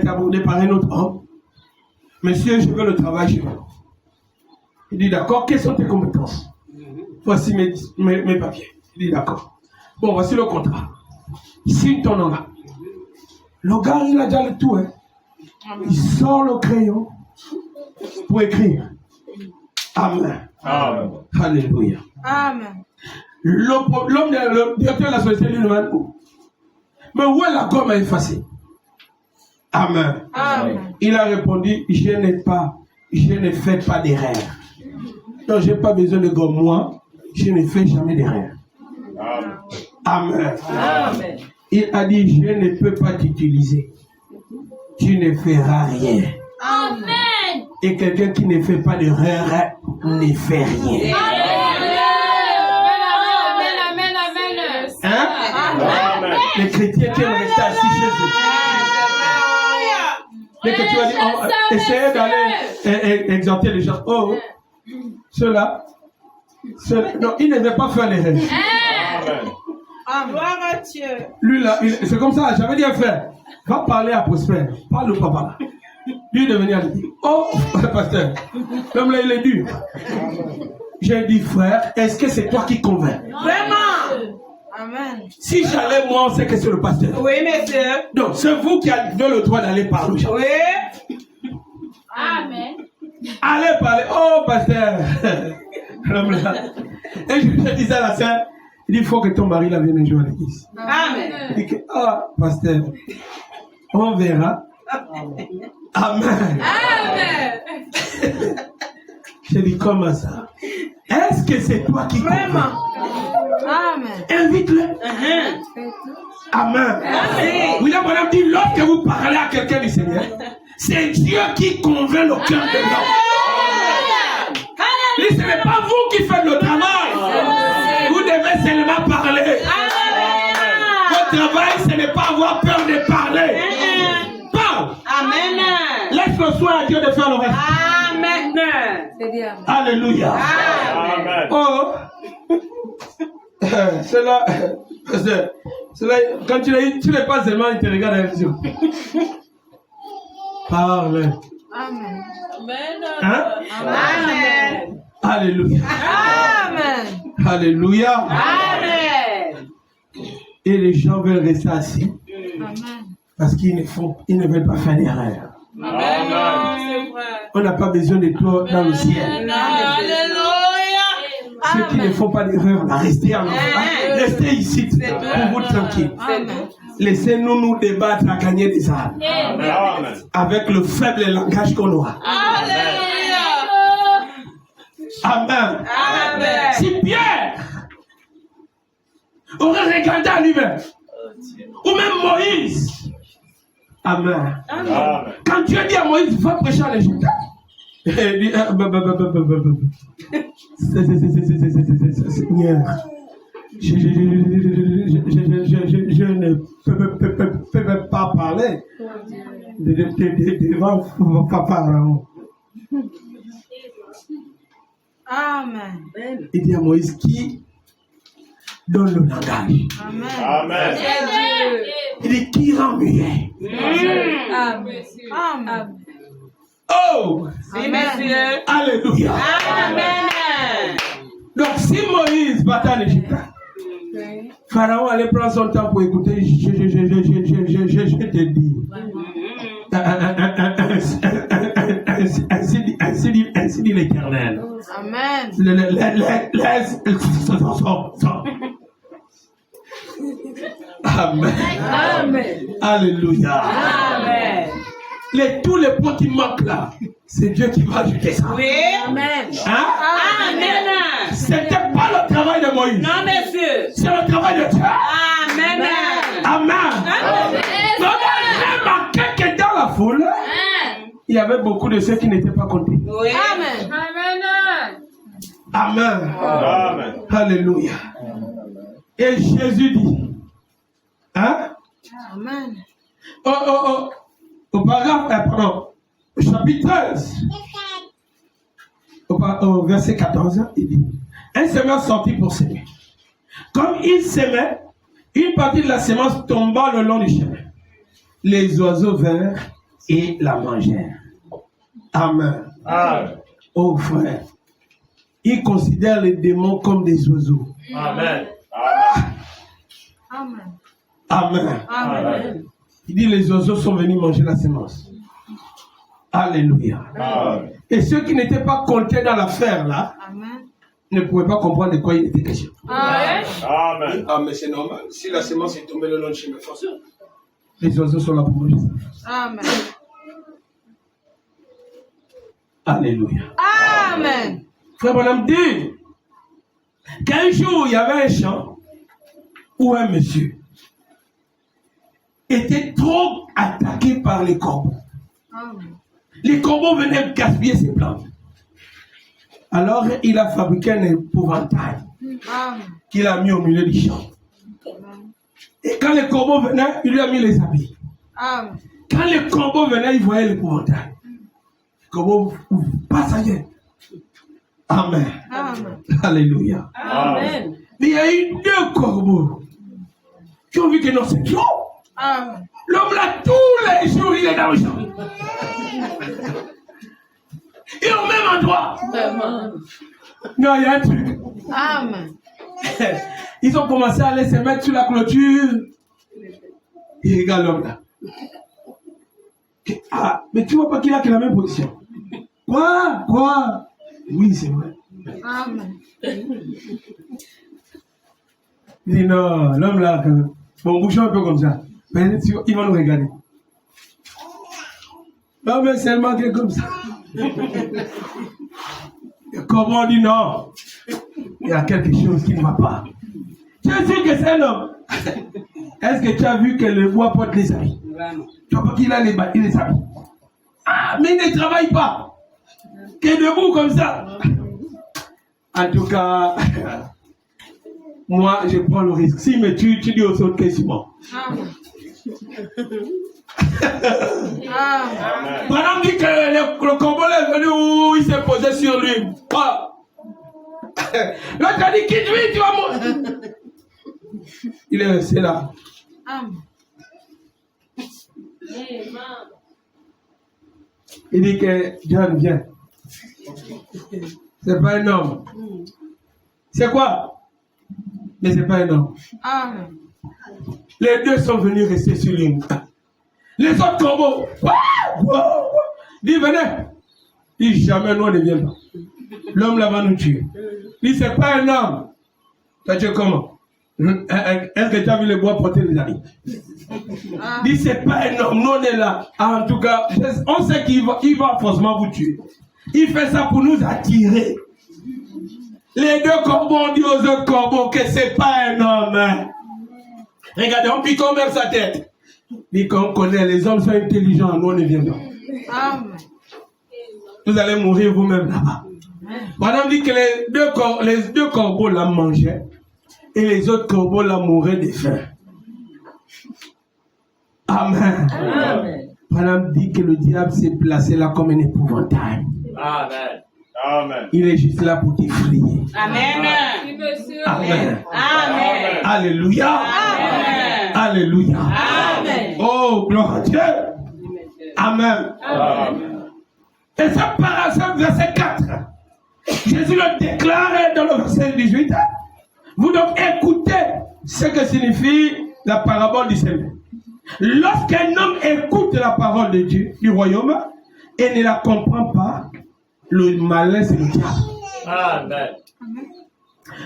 S1: abordé par un autre homme. Monsieur, je veux le travail chez vous. Il dit d'accord, quelles sont tes compétences? Voici mes papiers. Il dit d'accord. Bon, voici le contrat. Signe ton nom là. Le gars, il a déjà le tout. Hein. Il sort le crayon pour écrire. Amen.
S2: Amen.
S1: Alléluia.
S5: Amen.
S1: Le directeur de la société lui demande où? Mais où est la gomme à effacer? Amen.
S5: Amen.
S1: Il a répondu, je ne fais pas d'erreur. Donc, je n'ai pas besoin de gomme. Moi, je ne fais jamais d'erreur. Amen.
S4: Amen.
S1: Il a dit, je ne peux pas t'utiliser. Tu ne feras rien.
S3: Amen.
S1: Et quelqu'un qui ne fait pas d'erreur ne fait rien. Hein?
S2: Amen.
S1: Les chrétiens qui aiment rester assis chez eux. Dès que tu vas dire, essayez d'aller exhorter les gens. Oh, ceux-là, non, il ne veut pas faire l'erreur.
S2: Amen.
S5: Gloire à Dieu.
S1: Lui là, c'est comme ça, j'avais dit à frère, va parler à Prosper, parle au papa. Lui de venir dire, oh, pasteur, l'homme là il est dur. J'ai dit frère, est-ce que c'est toi qui convainc?
S4: Vraiment.
S5: Amen.
S1: Si j'allais, moi, on sait que c'est le pasteur.
S4: Oui, monsieur.
S1: Donc, c'est vous qui avez le droit d'aller parler aux gens.
S4: Oui.
S3: Amen.
S1: Allez parler, oh pasteur. L'homme là. Et je disais à la sœur, il dit, il faut que ton mari la vienne un jour à l'église.
S4: Amen.
S1: Il dit, ah, pasteur, on verra. Amen.
S3: Amen.
S1: J'ai dit, comment ça? Est-ce que c'est toi qui convainc?
S4: Vraiment.
S5: Amen.
S1: Invite-le. Amen. William Branham dit, lorsque vous parlez à quelqu'un du Seigneur, c'est Dieu qui convainc le cœur de l'homme. Il dit, ce n'est pas vous qui faites le travail. Vous devez seulement parler. Votre travail, ce n'est pas avoir peur de parler. Parle.
S4: Amen.
S1: Laisse le soin à Dieu de faire le reste.
S4: Amen.
S1: Alléluia.
S2: Amen.
S1: Oh. Cela, quand tu n'es pas seulement, il te regarde dans les yeux. Parle.
S5: Amen.
S1: Hein?
S4: Amen.
S1: Alléluia.
S5: Amen.
S1: Alléluia.
S4: Amen.
S1: Et les gens veulent rester assis
S5: Amen.
S1: parce qu'ils ne veulent pas faire d'erreur.
S2: Amen.
S1: On n'a pas besoin de toi dans le ciel.
S4: Alléluia.
S1: Ceux qui ne font pas d'erreur, là, restez en restez ici pour vous tranquille.
S5: Amen.
S1: Laissez-nous nous débattre à gagner des âmes
S2: Amen.
S1: avec le faible langage qu'on aura.
S5: Alléluia.
S1: Amen.
S5: Amen.
S1: Si Pierre aurait regardé à lui-même, ou même Moïse, Amen.
S2: Amen.
S1: Quand Dieu dit à Moïse, va prêcher à l'Égypte, il dit, Seigneur, je ne peux pas parler devant Pharaon.
S5: Amen.
S1: Il dit à Moïse, qui donne le langage?
S5: Amen.
S2: Amen.
S1: Il dit, qui rend muet?
S5: Amen. Amen.
S1: Oh!
S4: Oui, monsieur.
S1: Alléluia!
S4: Amen.
S1: Donc, si Moïse battait en Égypte, Pharaon allait prendre son temps pour écouter. Je te dis. Ainsi dit l'Éternel.
S5: Amen.
S1: Amen.
S4: Amen.
S1: Alléluia.
S4: Amen.
S1: Tous les points qui manquent là, c'est Dieu qui va ajouter ça.
S4: Oui. Amen.
S1: Hein?
S4: Amen.
S1: C'était pas le travail de Moïse.
S4: Non, monsieur.
S1: C'est le travail de Dieu.
S4: Amen.
S1: Amen. Donc, j'ai remarqué que dans la foule, il y avait beaucoup de ceux qui n'étaient pas comptés.
S4: Oui.
S5: Amen.
S1: Amen.
S2: Amen.
S1: Alléluia. Et Jésus dit, hein?
S5: Amen.
S1: Au paragraphe, pardon, au chapitre 13, au verset 14, il dit, un semeur sortit pour s'aimer. Comme il s'aimait, une partie de la semence tomba le long du chemin. Les oiseaux vinrent et la mangèrent. Amen.
S2: Amen.
S1: Oh frère, il considère les démons comme des oiseaux.
S2: Amen.
S5: Amen.
S1: Amen.
S2: Amen.
S1: Il dit les oiseaux sont venus manger la semence. Alléluia.
S2: Amen.
S1: Et ceux qui n'étaient pas comptés dans l'affaire là,
S5: Amen.
S1: ne pouvaient pas comprendre de quoi il était question.
S5: Amen.
S2: Amen.
S1: Ah mais c'est normal. Si la semence est tombée le long du chemin, forcément, les oiseaux sont là pour manger ça.
S5: Amen.
S1: Alléluia.
S5: Amen.
S1: Frère Bonhomme dit qu'un jour il y avait un champ où un monsieur était trop attaqué par les corbeaux.
S5: Amen.
S1: Les corbeaux venaient gaspiller ses plantes. Alors il a fabriqué un épouvantail
S5: Amen.
S1: qu'il a mis au milieu du champ. Et quand les corbeaux venaient, il lui a mis les habits.
S5: Amen.
S1: Quand les corbeaux venaient, ils voyaient l'épouvantail. Les corbeaux passaient. Amen.
S5: Amen.
S1: Alléluia.
S2: Amen.
S1: Mais il y a eu 2 corbeaux qui ont vu que non, c'est trop.
S5: Amen.
S1: L'homme là, tous les jours, il est dans le champ. Et au même endroit. Non, il y a un truc.
S5: Amen.
S1: Ils ont commencé à aller se mettre sur la clôture. Et regarde l'homme là. Ah, mais tu vois pas qu'il a que la même position. Quoi? Oui, c'est vrai.
S5: Amen.
S1: Il dit non, l'homme là, quand même. Bon, bouchons un peu comme ça. Mais il va nous regarder. Non, mais seulement que comme ça. Et comment on dit non? Il y a quelque chose qui ne va pas. Tu es sûr que c'est un homme? Est-ce que tu as vu que le bois porte les habits? Tu vois pas qu'il a les habits? Ah, mais il ne travaille pas. Qu'il est debout comme ça. En tout cas, moi, je prends le risque. Si me tue, tu dis aux autres que c'est bon.
S5: Amen. Amen.
S2: Amen.
S1: Pendant dit que le corbeau est venu où il s'est posé sur lui. Ah. L'autre a dit, quitte-lui, tu vas mourir. Il est resté là.
S5: Amen.
S1: Il dit que John, viens. C'est pas un homme. C'est quoi? Mais c'est pas un homme.
S5: Amen.
S1: Les 2 sont venus rester sur lui. Les autres corbeaux. Dis, venez. Dis, jamais nous on ne vient pas. L'homme là va nous tuer. Il dit, c'est pas un homme. T'as dit comment? Est-ce que tu as vu les bois porter les amis? Il dit, c'est pas un homme. Nous, on est là. En tout cas, on sait qu'il va forcément vous tuer. Il fait ça pour nous attirer. Les deux corbeaux ont dit aux autres corbeaux que c'est pas un homme. Hein. Regardez, on pique même sa tête. Mais quand on connaît, les hommes sont intelligents, nous on ne vient pas.
S5: Amen.
S1: Vous allez mourir vous-même là-bas. Madame dit que les deux corbeaux la mangeaient et les autres corbeaux la mouraient de faim. Amen.
S2: Amen.
S1: Madame dit que le diable s'est placé là comme un épouvantail.
S2: Amen. Amen.
S1: Il est juste là pour t'effrayer.
S4: Amen.
S1: Amen.
S4: Amen.
S1: Alléluia.
S4: Amen.
S1: Alléluia.
S4: Amen.
S1: Oh, gloire à Dieu. Amen.
S2: Amen.
S1: Et ça part à ce verset 4. Jésus le déclare dans le verset 18. Vous donc écoutez ce que signifie la parabole du semeur. Lorsqu'un homme écoute la parole de Dieu, du royaume, et ne la comprend pas, le malin c'est le diable.
S2: Amen.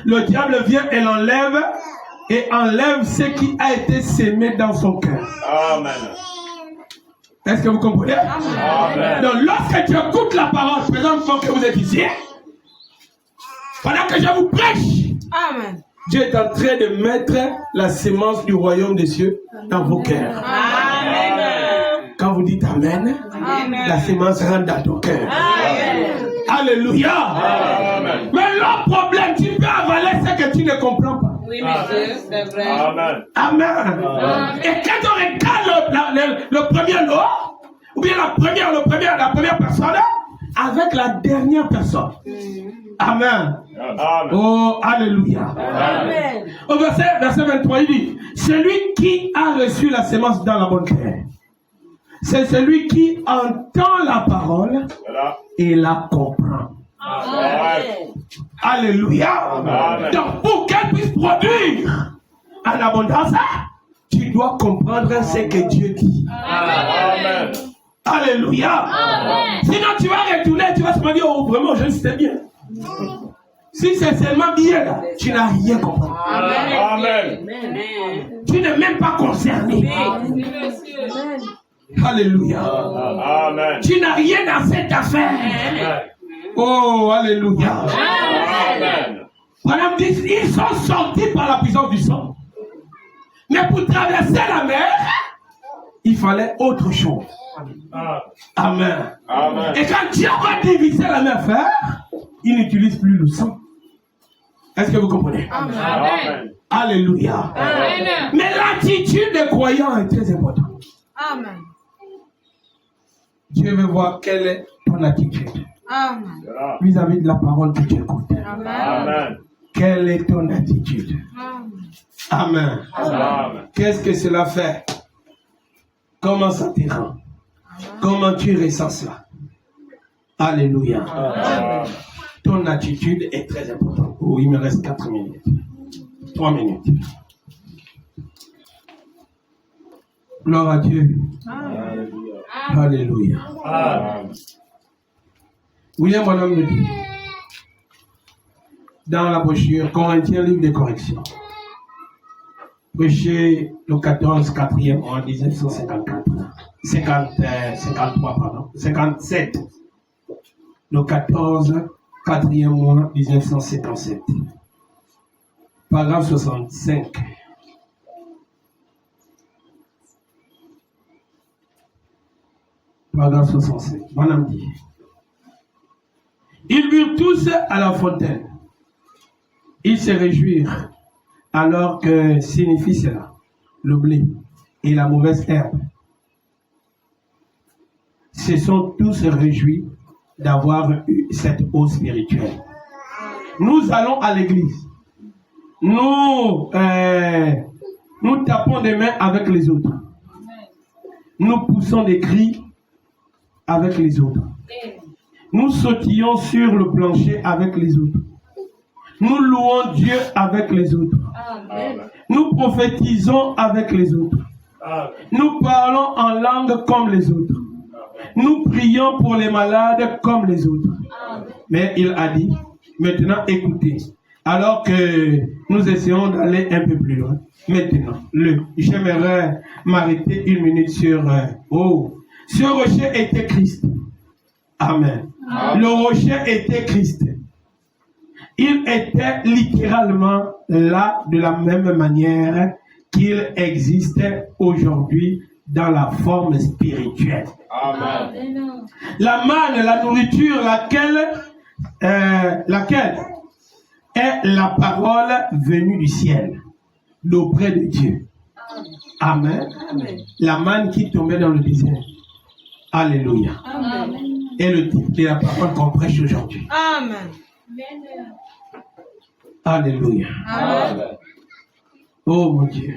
S1: Le diable vient et enlève ce qui a été semé dans son cœur.
S2: Amen.
S1: Est-ce que vous comprenez?
S2: Amen.
S1: Donc lorsque tu écoutes la parole, par exemple que vous êtes ici, pendant que je vous prêche,
S5: Amen.
S1: Dieu est en train de mettre la sémence du royaume des cieux dans vos cœurs.
S4: Amen.
S1: Quand vous dites Amen, la sémence rentre dans ton cœur.
S4: Amen.
S1: Alléluia.
S2: Amen.
S1: Mais le problème, tu peux avaler ce que tu ne comprends pas.
S4: Oui, monsieur, c'est vrai.
S2: Amen.
S1: Amen. Et quand on regarde le premier lot, ou bien la première personne, avec la dernière personne. Amen.
S2: Amen.
S1: Oh, alléluia.
S4: Amen.
S1: Au verset 23, il dit, celui qui a reçu la sémence dans la bonne terre, c'est celui qui entend la parole
S2: Voilà.
S1: et la comprend.
S2: Amen.
S1: Alléluia.
S2: Amen.
S1: Donc, pour qu'elle puisse produire en abondance, tu dois comprendre ce que Dieu dit.
S2: Amen.
S1: Alléluia.
S3: Amen.
S1: Sinon, tu vas retourner, tu vas se dire, oh, vraiment, je sais bien. Si c'est seulement bien là, tu n'as rien compris.
S2: Amen.
S4: Amen.
S1: Tu n'es même pas concerné. Alléluia.
S2: Amen.
S1: Tu n'as rien à cette affaire. Oh, alléluia.
S2: Amen.
S1: Madame dit, ils sont sortis par la puissance du sang. Mais pour traverser la mer, il fallait autre chose. Amen.
S2: Amen.
S1: Et quand Dieu va diviser la mer faire, il n'utilise plus le sang. Est-ce que vous comprenez?
S2: Amen.
S1: Alléluia.
S3: Amen.
S1: Mais l'attitude des croyants est très importante.
S5: Amen.
S1: Dieu veut voir quelle est ton attitude
S5: Amen.
S1: vis-à-vis de la parole que tu écoutes.
S5: Amen.
S2: Amen.
S1: Quelle est ton attitude?
S5: Amen.
S1: Amen.
S2: Amen.
S1: Qu'est-ce que cela fait? Comment ça te rend? Comment tu ressens cela? Alléluia.
S2: Amen.
S1: Ton attitude est très importante. Oh, il me reste 4 minutes. 3 minutes. Gloire à Dieu. Alléluia.
S2: Amen.
S1: William Branham nous dit, dans la brochure Corinthiens, livre de correction, prêché le 14 4e en 1954, 53, pardon, 57, le 14 4e mois 1957, paragraphe 65. Paragraphe 65. Madame dit, ils burent tous à la fontaine. Ils se réjouirent alors que signifie cela, le blé et la mauvaise herbe. Se sont tous réjouis d'avoir eu cette eau spirituelle. Nous allons à l'église. Nous tapons des mains avec les autres. Nous poussons des cris avec les autres. Nous sautillons sur le plancher avec les autres. Nous louons Dieu avec les autres.
S2: Amen.
S1: Nous prophétisons avec les autres.
S2: Amen.
S1: Nous parlons en langue comme les autres. Nous prions pour les malades comme les autres. Mais il a dit, maintenant écoutez, alors que nous essayons d'aller un peu plus loin, maintenant, j'aimerais m'arrêter une minute sur, ce rocher était Christ. Amen. Le rocher était Christ. Il était littéralement là de la même manière qu'il existe aujourd'hui dans la forme spirituelle.
S2: Amen.
S1: La manne, la nourriture, laquelle est la parole venue du ciel, d'auprès de Dieu. Amen. La manne qui tombait dans le désert. Alléluia.
S4: Amen.
S1: Et le type de la parole qu'on prêche aujourd'hui.
S5: Amen.
S1: Alléluia.
S5: Amen.
S1: Oh mon Dieu.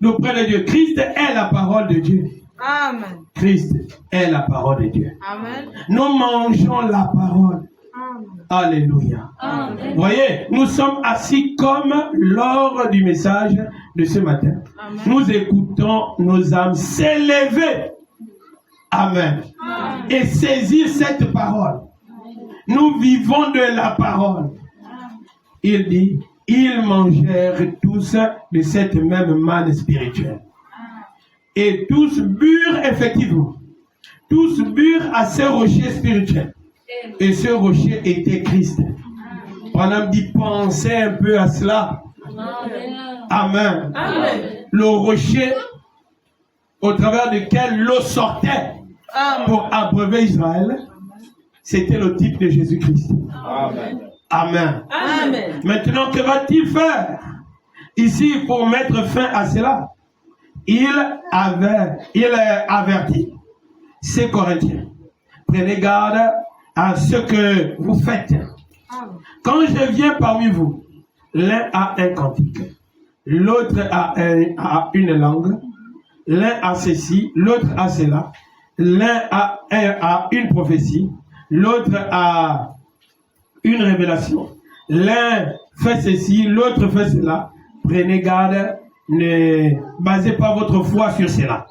S1: D'auprès de Dieu. Christ est la parole de Dieu.
S5: Amen.
S1: Christ est la parole de Dieu.
S5: Amen.
S1: Nous mangeons la parole.
S5: Amen.
S1: Alléluia.
S3: Amen.
S1: Voyez, nous sommes assis comme lors du message de ce matin.
S5: Amen.
S1: Nous écoutons nos âmes s'élever. Amen.
S5: Amen.
S1: Et saisir cette parole. Nous vivons de la parole. Il dit, ils mangèrent tous de cette même manne spirituelle. Et tous burent effectivement. Tous burent à ce rocher spirituel. Et ce rocher était Christ. Pendant d'y penser un peu à cela. Amen.
S4: Amen.
S1: Le rocher au travers duquel l'eau sortait pour abreuver Israël, c'était le type de Jésus-Christ.
S2: Amen.
S1: Amen.
S4: Amen.
S1: Maintenant, que va-t-il faire ici pour mettre fin à cela? Il avertit ces Corinthiens. Prenez garde à ce que vous faites. Quand je viens parmi vous, l'un a un cantique, l'autre a une langue, l'un a ceci, l'autre a cela, l'un a une prophétie, l'autre a une révélation, l'un fait ceci, l'autre fait cela. Prenez garde, ne basez pas votre foi sur cela.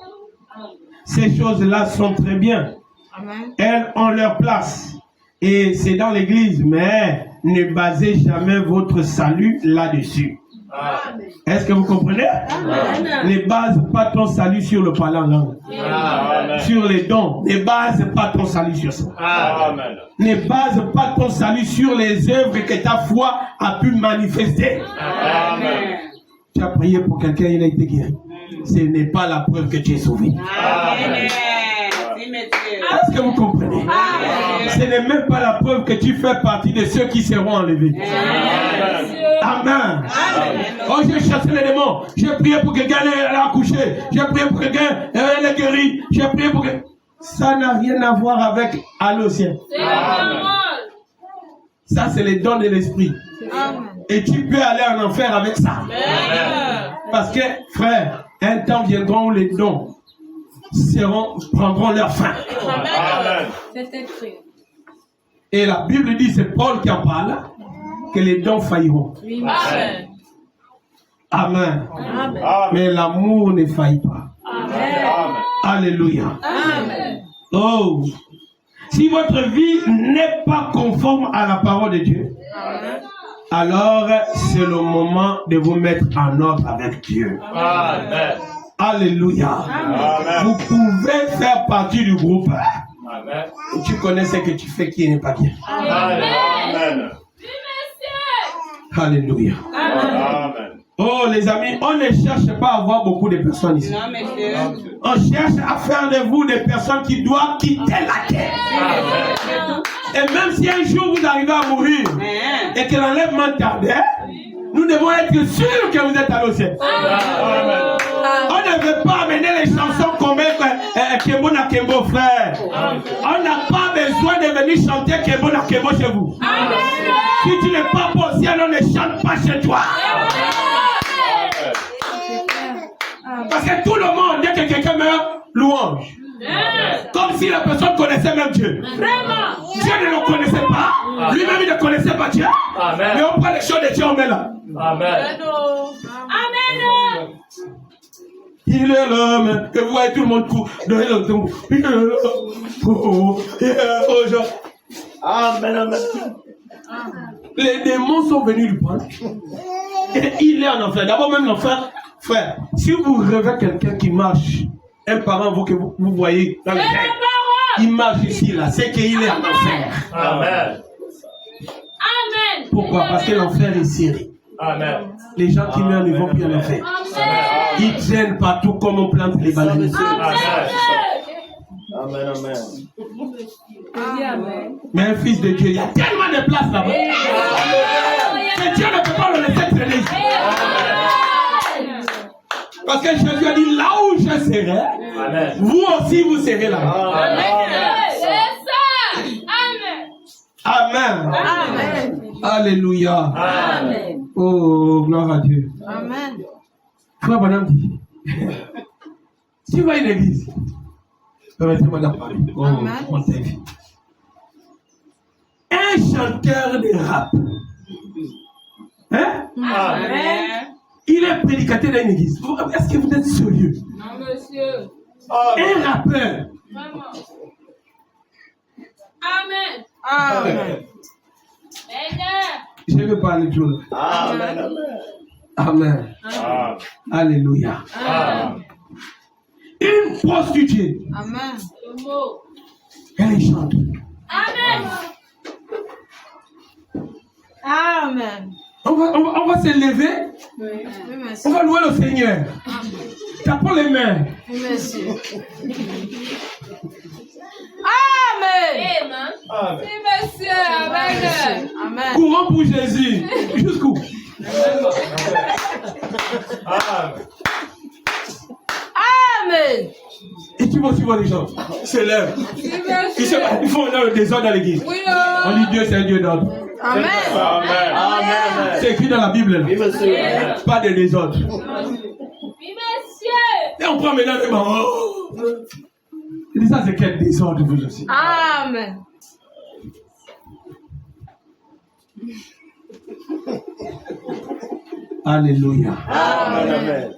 S1: Ces choses-là sont très bien.
S5: Amen.
S1: Elles ont leur place. Et c'est dans l'église, mais ne basez jamais votre salut là-dessus.
S2: Amen.
S1: Est-ce que vous comprenez?
S4: Amen.
S1: Ne base pas ton salut sur le parler en langue.
S2: Amen.
S1: Sur les dons. Ne base pas ton salut sur ça.
S2: Amen.
S1: Ne base pas ton salut sur les œuvres que ta foi a pu manifester.
S2: Amen.
S1: Tu as prié pour quelqu'un, il a été guéri. Ce n'est pas la preuve que tu es sauvé.
S4: Amen. Oui, monsieur.
S1: Est-ce que vous comprenez? Ce n'est même pas la preuve que tu fais partie de ceux qui seront enlevés. Amen. Oh, j'ai chassé les démons. J'ai prié pour que quelqu'un ait accouché. J'ai prié pour que quelqu'un ait guéri. J'ai prié pour que... Ça n'a rien à voir avec aller au ciel. Ça, c'est les dons de l'esprit.
S5: Amen.
S1: Et tu peux aller en enfer avec ça. Parce que, frère, un temps viendra où les dons prendront leur fin.
S2: Amen.
S3: C'est écrit.
S1: Et la Bible dit, c'est Paul qui en parle, que les dons failliront.
S4: Amen.
S1: Amen.
S4: Amen.
S1: Mais l'amour ne faillit pas.
S2: Amen.
S1: Alléluia.
S4: Amen.
S1: Oh. Si votre vie n'est pas conforme à la parole de Dieu, alors c'est le moment de vous mettre en ordre avec Dieu.
S2: Amen.
S1: Alléluia.
S2: Amen.
S1: Vous pouvez faire partie du groupe.
S2: Amen.
S1: Et tu connais ce que tu fais qui n'est pas bien.
S2: Amen.
S1: Alléluia.
S2: Amen.
S1: Oh les amis, on ne cherche pas à avoir beaucoup de personnes ici.
S4: Non, monsieur.
S1: On cherche à faire de vous des personnes qui doivent quitter la terre. Et même si un jour vous arrivez à mourir et que l'enlèvement tarde, nous devons être sûrs que vous êtes allé au ciel.
S2: Amen.
S1: On ne veut pas amener les chansons comme Kembo na Kembo, frère. On n'a pas besoin de venir chanter Kembo na Kembo chez vous. Si tu n'es pas beau au ciel, on ne chante pas chez toi. Parce que tout le monde, dès que quelqu'un meurt, louange. Comme si la personne connaissait même Dieu. Dieu ne le connaissait pas. Lui-même, il ne connaissait pas Dieu.
S2: Amen.
S1: Mais on prend les choses de Dieu, on met là.
S2: Amen.
S1: Il est l'homme. Et vous voyez tout le monde court. Il est l'homme. Il est l'homme. Oh, genre.
S2: Amen, amen.
S1: Les démons sont venus lui prendre. Et il est en enfer. D'abord, même l'enfer, frère, si vous rêvez quelqu'un qui marche, un parent, vous que vous voyez dans le rêve, il marche ici, là, c'est qu'il est en enfer.
S2: Amen.
S3: Amen.
S1: Pourquoi? Parce que l'enfer est serré.
S2: Amen.
S1: Les gens qui meurent ne vont plus en enfer. Ils traînent partout comme on plante les bananes.
S2: Amen, amen.
S1: Mais un fils de Dieu, il y a tellement de place là-bas. Que Dieu ne peut pas le laisser traîner. Parce que Jésus a dit, là où je serai,
S2: Amen.
S1: vous aussi vous serez là. Amen.
S5: Amen.
S1: Alléluia.
S2: Amen.
S1: Oh, gloire à Dieu.
S5: Amen.
S1: Frère Madame dit, si tu vas à une église, permettez-moi d'en parler. Oh,
S5: Amen.
S1: on t'a vu. Un chanteur de rap, hein?
S4: Amen.
S1: Il est prédicateur dans une église. Est-ce que vous êtes sérieux?
S3: Non, monsieur.
S1: Un rappeur.
S3: Maman. Amen.
S5: Amen.
S1: Je veux parler de Dieu.
S2: Amen, amen.
S1: Amen.
S2: Amen.
S1: Alléluia.
S2: Amen.
S1: Une prostituée.
S5: Amen.
S3: Le mot.
S1: Elle chante.
S3: Amen.
S5: Amen.
S1: On va se lever.
S5: Oui,
S1: On
S5: monsieur.
S1: va louer le Seigneur. Tapons les mains.
S5: Oui, monsieur. Amen.
S3: Amen.
S2: Amen.
S3: Monsieur. Amen.
S5: Amen.
S1: Courons pour Jésus. Jusqu'où?
S2: Amen.
S5: Amen.
S1: Et tu vas aussi voir les gens se lèvent. Ils font dans le désordre dans l'église. On dit Dieu, c'est un Dieu d'ordre.
S5: Amen.
S2: Amen. Amen.
S1: C'est écrit dans la Bible. Là.
S2: Oui, monsieur.
S1: Pas de désordre.
S3: Oui, monsieur.
S1: Et on prend maintenant les mains. Oh. Je dis ça, c'est quel désordre vous aussi.
S5: Amen.
S1: Alléluia.
S2: Amen. Amen.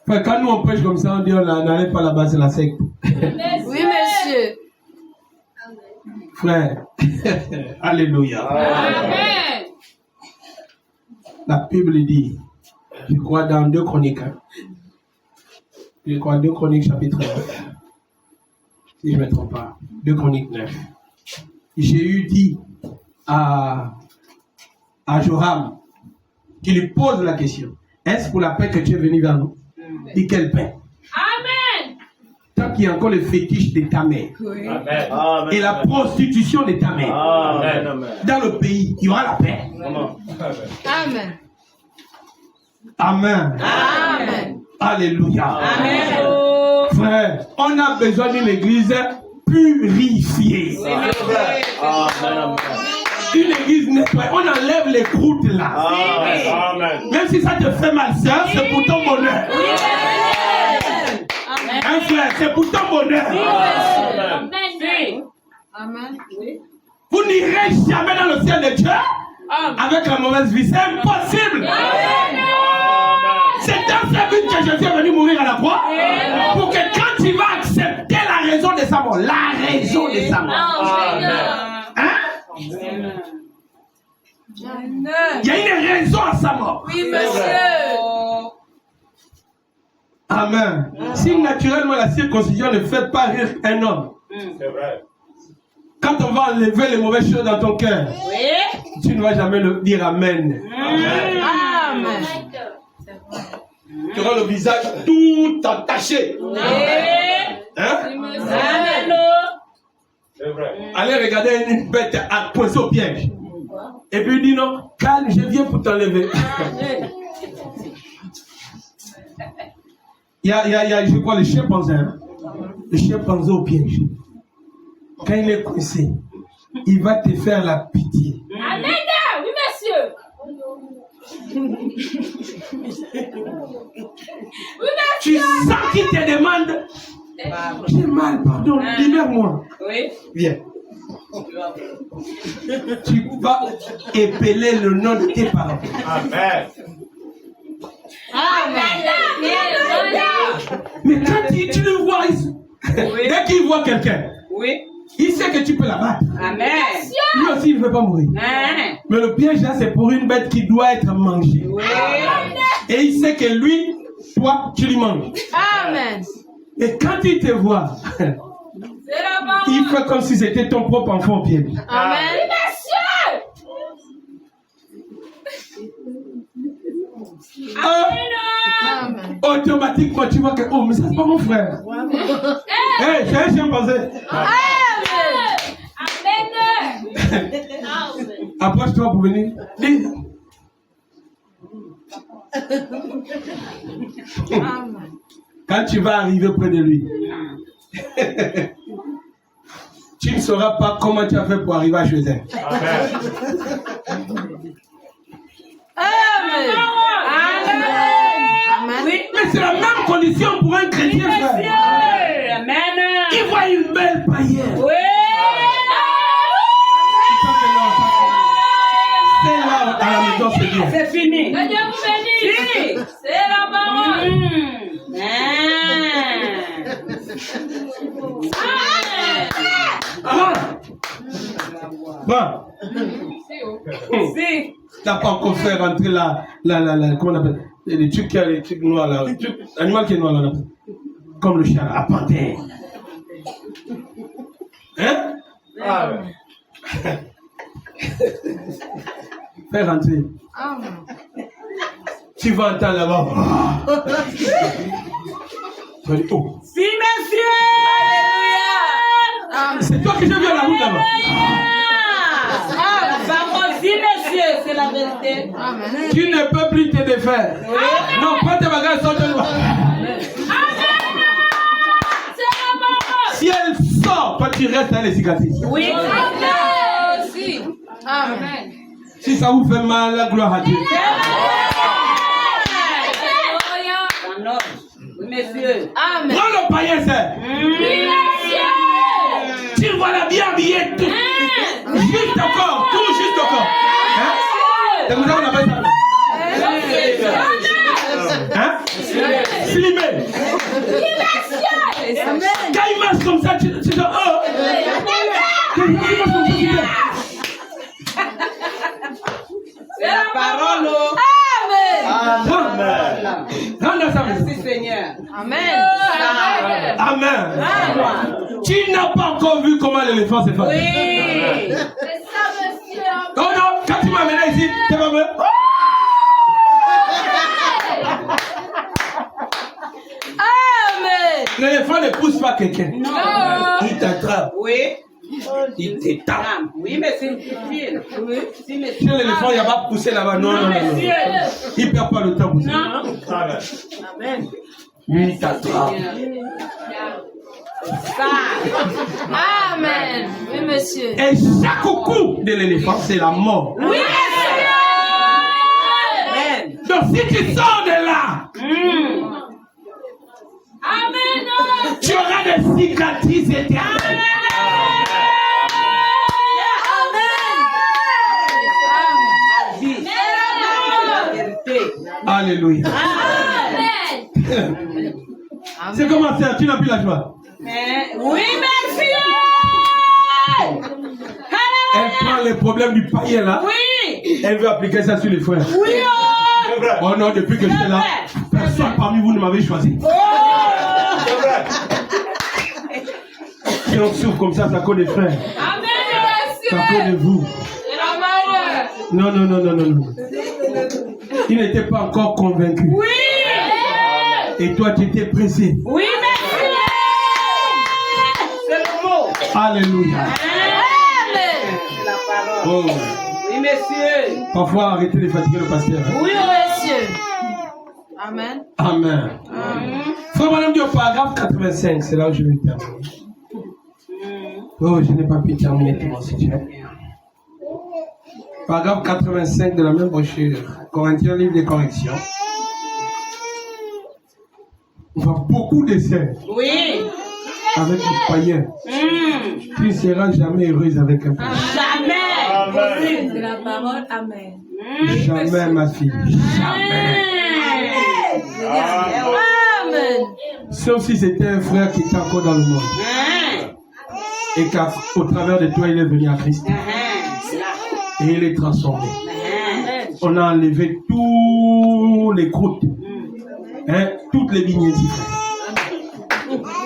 S1: Enfin, quand nous on prêche comme ça, on dit on n'arrête pas là-bas, c'est la secte.
S5: Oui, monsieur.
S1: Frère. Alléluia.
S3: Amen.
S1: La Bible dit, je crois dans 2 Chroniques. Hein. Je crois 2 Chroniques chapitre 9. Si je ne me trompe pas. 2 Chroniques 9. Jéhu dit à Joram, qui lui pose la question, est-ce pour la paix que tu es venu vers nous? Dis quelle paix?
S3: Amen.
S1: Tant qu'il y a encore le fétiche de ta mère
S2: Amen. Amen.
S1: et la prostitution de ta mère
S2: Amen. Amen.
S1: dans le pays, il y aura la paix.
S2: Amen.
S5: Amen.
S1: Amen.
S5: Amen.
S1: Alléluia.
S5: Amen.
S1: Frère, on a besoin d'une église purifiée.
S2: Amen.
S1: Une église nettoyée. On enlève les croûtes là.
S2: Amen.
S1: Même si ça te fait mal, ça, c'est pour ton bonheur. Hein, frère, c'est pour ton bonheur.
S2: Amen.
S5: Amen.
S1: Vous n'irez jamais dans le ciel de Dieu avec la mauvaise vie. C'est impossible. C'est dans ce but que Jésus est venu mourir à la croix. Pour que quand tu vas accepter la raison de sa mort, la raison de sa mort. Hein? Il y a une raison à sa mort.
S5: Oui, monsieur.
S1: Amen. Si naturellement la circoncision ne fait pas rire un homme,
S2: C'est vrai.
S1: quand on va enlever les mauvaises choses dans ton cœur, tu ne vas jamais le dire Amen.
S5: Amen.
S1: Tu auras le visage tout entaché. Hein?
S2: C'est vrai.
S1: Allez regarder une bête à poincer au piège. Et puis il dit non, calme, je viens pour t'enlever. Il y a, je crois, le chimpanzé. Hein? Le chimpanzé au piège. Quand il est coincé, il va te faire la pitié.
S3: Amen. Oui, monsieur.
S1: Tu sens qu'il te demande, j'ai mal, pardon, libère-moi.
S4: Oui.
S1: Viens. Tu vas épeler le nom de tes parents.
S2: Amen.
S5: Amen.
S1: Mais quand tu le vois, dès qu'il voit quelqu'un,
S4: Oui.
S1: il sait que tu peux la battre.
S4: Amen.
S1: Lui aussi, il ne veut pas mourir.
S4: Hein?
S1: Mais le piège là, c'est pour une bête qui doit être mangée.
S4: Oui.
S1: Et il sait que lui, toi, tu lui manges.
S5: Amen.
S1: Et quand il te voit, il fait comme si c'était ton propre enfant au pied.
S5: Amen. Amen.
S1: Automatiquement, tu vois que, oh, mais ça, c'est pas mon frère. Hé, j'ai un chien passé. Approche-toi pour venir. Dis.
S5: Amen.
S1: Quand tu vas arriver près de lui, tu ne sauras pas comment tu as fait pour arriver à chez elle.
S5: Amen. Amen.
S4: Oui.
S1: Mais c'est la même condition pour un chrétien, frère.
S4: Amen.
S1: Il voit une belle païenne.
S4: Oui.
S1: C'est là à la maison, c'est bien.
S4: C'est fini.
S3: Que Dieu vous bénisse.
S4: Fini.
S3: C'est la parole.
S1: Bon.
S4: Si.
S1: T'as pas encore fait rentrer comment on appelle les trucs noirs là, l'animal qui est noir là, comme le chien, la panthère. Hein? Fais rentrer.
S5: Amen.
S1: Tu vas entendre là-bas. Tu vas dire, oh.
S4: Si, monsieur.
S5: Amen.
S1: C'est toi que j'ai vu à la route là-bas.
S4: Si, monsieur, c'est la vérité.
S5: Amen.
S1: Tu ne peux plus te défaire. Non, pas tes bagages, sors de moi. Si elle sort, toi tu restes dans les cicatrices.
S4: Oui.
S3: Aussi.
S5: Amen.
S1: Si ça vous fait mal, la gloire à Dieu.
S4: Oui, monsieur.
S5: Amen.
S1: Prends le païen, c'est. Tu vois la bien habillée, tout. Juste au corps, tout juste au corps. Hein? Et vous avez la bête. Hein? Slimé. Quand il marche comme ça, tu dis, oh. Quand il marche comme ça, tu dis,
S4: C'est la parole.
S5: Amen.
S1: rentre dans sa maison.
S4: Merci, Seigneur.
S5: Amen.
S1: Amen. Tu n'as pas encore vu comment l'éléphant s'est fait.
S4: Oui.
S3: C'est ça, monsieur.
S1: Oh non, quand tu m'as amené ici, tu vas me.
S5: Amen.
S1: L'éléphant ne pousse pas quelqu'un.
S4: Non.
S1: Il t'attrape.
S4: Oui.
S1: Il t'étape.
S4: Oui, mais c'est une petite fille. Oui. Si, mais
S1: Si l'éléphant, il n'a pas poussé là-bas. Non, non, non, non. Il ne perd pas le temps pour ça.
S4: non.
S5: Amen.
S1: Lui, il t'attrape.
S4: Ça.
S5: Amen. Oui, monsieur.
S1: Et chaque coup de l'éléphant, c'est la mort.
S4: Oui, monsieur. Amen.
S1: Donc si tu sors de là,
S3: Amen.
S1: tu auras des cicatrices éternelles. Alléluia.
S3: Amen.
S1: C'est comment ça? Tu n'as plus la joie.
S4: Oui, monsieur.
S1: Elle prend les problèmes du païen là.
S4: Oui.
S1: Elle veut appliquer ça sur les frères.
S4: Oui.
S2: C'est vrai.
S1: Oh non, depuis que j'étais là, personne parmi vous ne m'avait choisi.
S2: C'est vrai.
S1: Si on souffre comme ça à cause des frères,
S3: Amen,
S1: c'est à
S3: monsieur.
S1: cause de vous.
S3: C'est la parole.
S1: Non, non, non, non, non, non. Il n'était pas encore convaincu.
S4: Oui.
S1: Et toi, tu étais pressé.
S4: Oui, monsieur. C'est le mot.
S1: Alléluia.
S5: Amen.
S4: C'est la parole.
S1: Oh.
S4: Oui, monsieur.
S1: Parfois, arrêtez de fatiguer le pasteur. Hein.
S5: Oui, monsieur. Amen.
S1: Amen. Frère Madame Dieu, paragraphe 85, c'est là où je vais terminer. Oh, je n'ai pas pu terminer tout mon sujet. Paragraphe 85 de la même brochure. Corinthiens, livre des corrections. On voit beaucoup d'essais
S4: Oui.
S1: avec les païens. Tu ne seras jamais heureuse avec un païen.
S4: Jamais.
S2: Amen.
S3: C'est la parole. Amen.
S1: Jamais, ma fille. Jamais.
S2: Amen.
S5: Amen.
S1: Ce Sauf si c'était un frère qui était encore dans le monde. Et qu'au travers de toi, il est venu à Christ. Et il est transformé. On a enlevé tous les croûtes. Hein, toutes les vignettes.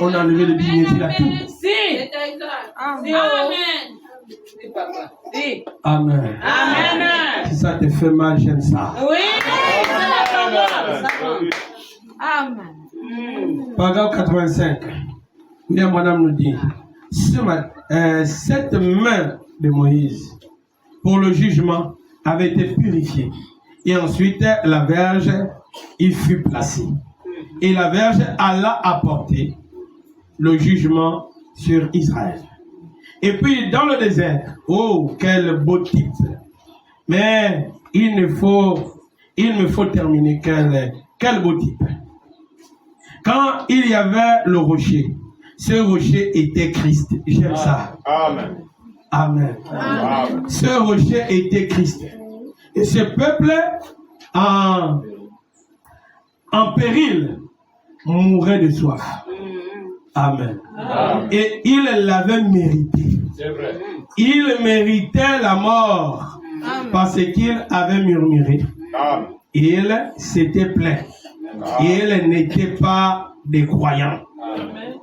S1: On a enlevé les vignettes là, tout. Amen.
S4: Amen.
S1: Si ça te fait mal, j'aime ça.
S4: Oui, c'est la parole.
S5: Amen.
S1: Paragraphe 85. Bien, madame nous dit, cette main de Moïse pour le jugement avait été purifiée. Et ensuite, la verge y fut placée. Et la verge alla apporter le jugement sur Israël. Et puis, dans le désert, oh, quel beau type. Mais il me faut terminer quel beau type. Quand il y avait le rocher, ce rocher était Christ. J'aime ça.
S2: Amen.
S1: Amen.
S2: Amen.
S1: Ce rocher était Christ. Et ce peuple en péril mourait de soif. Amen.
S2: Amen.
S1: Et il l'avait mérité.
S2: C'est vrai.
S1: Il méritait la mort parce qu'il avait murmuré.
S2: Amen.
S1: Il s'était plaint. Il n'était pas des croyants.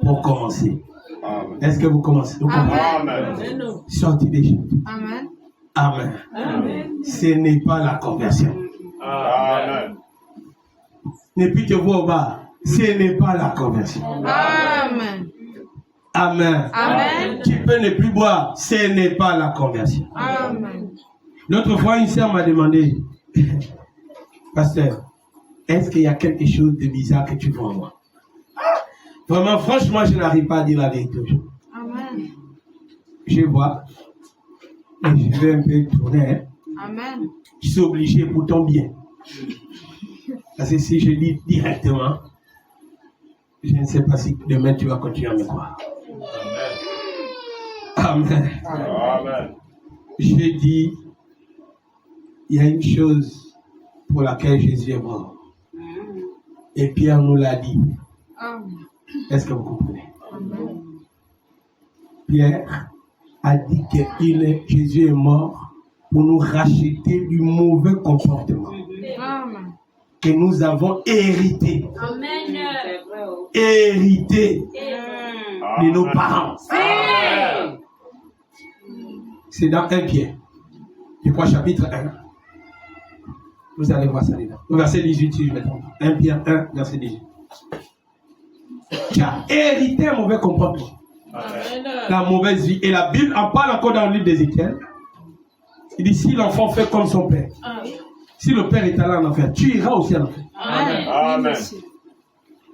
S1: Pour commencer.
S2: Amen.
S1: Est-ce que vous commencez? Vous comprenez?
S2: Amen.
S1: Sortie d'Égypte.
S5: Amen.
S1: Amen. Ce n'est pas la conversion.
S2: Amen.
S1: Ne plus te voir au bas. Ce n'est pas la conversion.
S5: Amen.
S1: Amen.
S5: Amen.
S1: Tu peux ne plus boire. Ce n'est pas la conversion.
S5: Amen.
S1: L'autre fois, une sœur m'a demandé, pasteur, est-ce qu'il y a quelque chose de bizarre que tu vois en moi? Vraiment, franchement, je n'arrive pas à dire la vérité.
S5: Amen.
S1: Je vois, et je vais un peu tourner. Hein.
S5: Amen.
S1: Je suis obligé pour ton bien. Parce que si je dis directement, je ne sais pas si demain tu vas continuer à me croire. Amen.
S2: Amen.
S1: J'ai dit, il y a une chose pour laquelle Jésus est mort. Et Pierre nous l'a dit.
S5: Amen.
S1: Est-ce que vous comprenez?
S5: Amen.
S1: Pierre a dit que Jésus est mort pour nous racheter du mauvais comportement
S5: Amen.
S1: que nous avons hérité.
S3: Amen.
S1: Hérité de nos parents.
S2: Amen.
S1: C'est dans 1 Pierre. Je crois chapitre 1. Vous allez voir ça dedans. Au verset 18, si je me trompe. 1 Pierre 1, verset 18. Tu as hérité un mauvais comportement.
S2: Amen.
S1: La mauvaise vie. Et la Bible en parle encore dans le livre d'Ézéchiel. Il dit, si l'enfant fait comme son père, si le père est allé en enfer, tu iras aussi en enfer.
S5: Amen.
S2: Amen.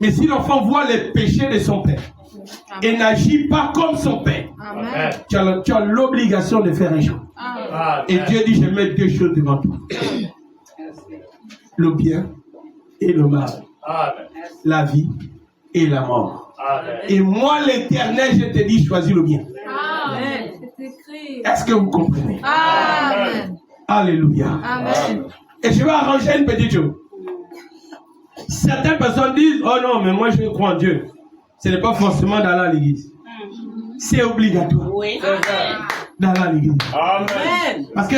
S1: Mais si l'enfant voit les péchés de son père et n'agit pas comme son père,
S5: Amen.
S1: tu as l'obligation de faire un choix.
S5: Amen.
S1: Et Dieu dit, je mets deux choses devant toi. Le bien et le mal.
S2: Amen.
S1: La vie et la mort.
S2: Amen.
S1: Et moi, l'Éternel, je te dis, choisis le bien.
S5: Amen.
S1: Est-ce que vous comprenez?
S5: Amen.
S1: Alléluia.
S5: Amen.
S1: Et je vais arranger une petite chose. Certaines personnes disent, oh non, mais moi je crois en Dieu. Ce n'est pas forcément d'aller à l'église. C'est obligatoire
S4: Oui.
S1: d'aller à l'église.
S2: Amen.
S1: Parce que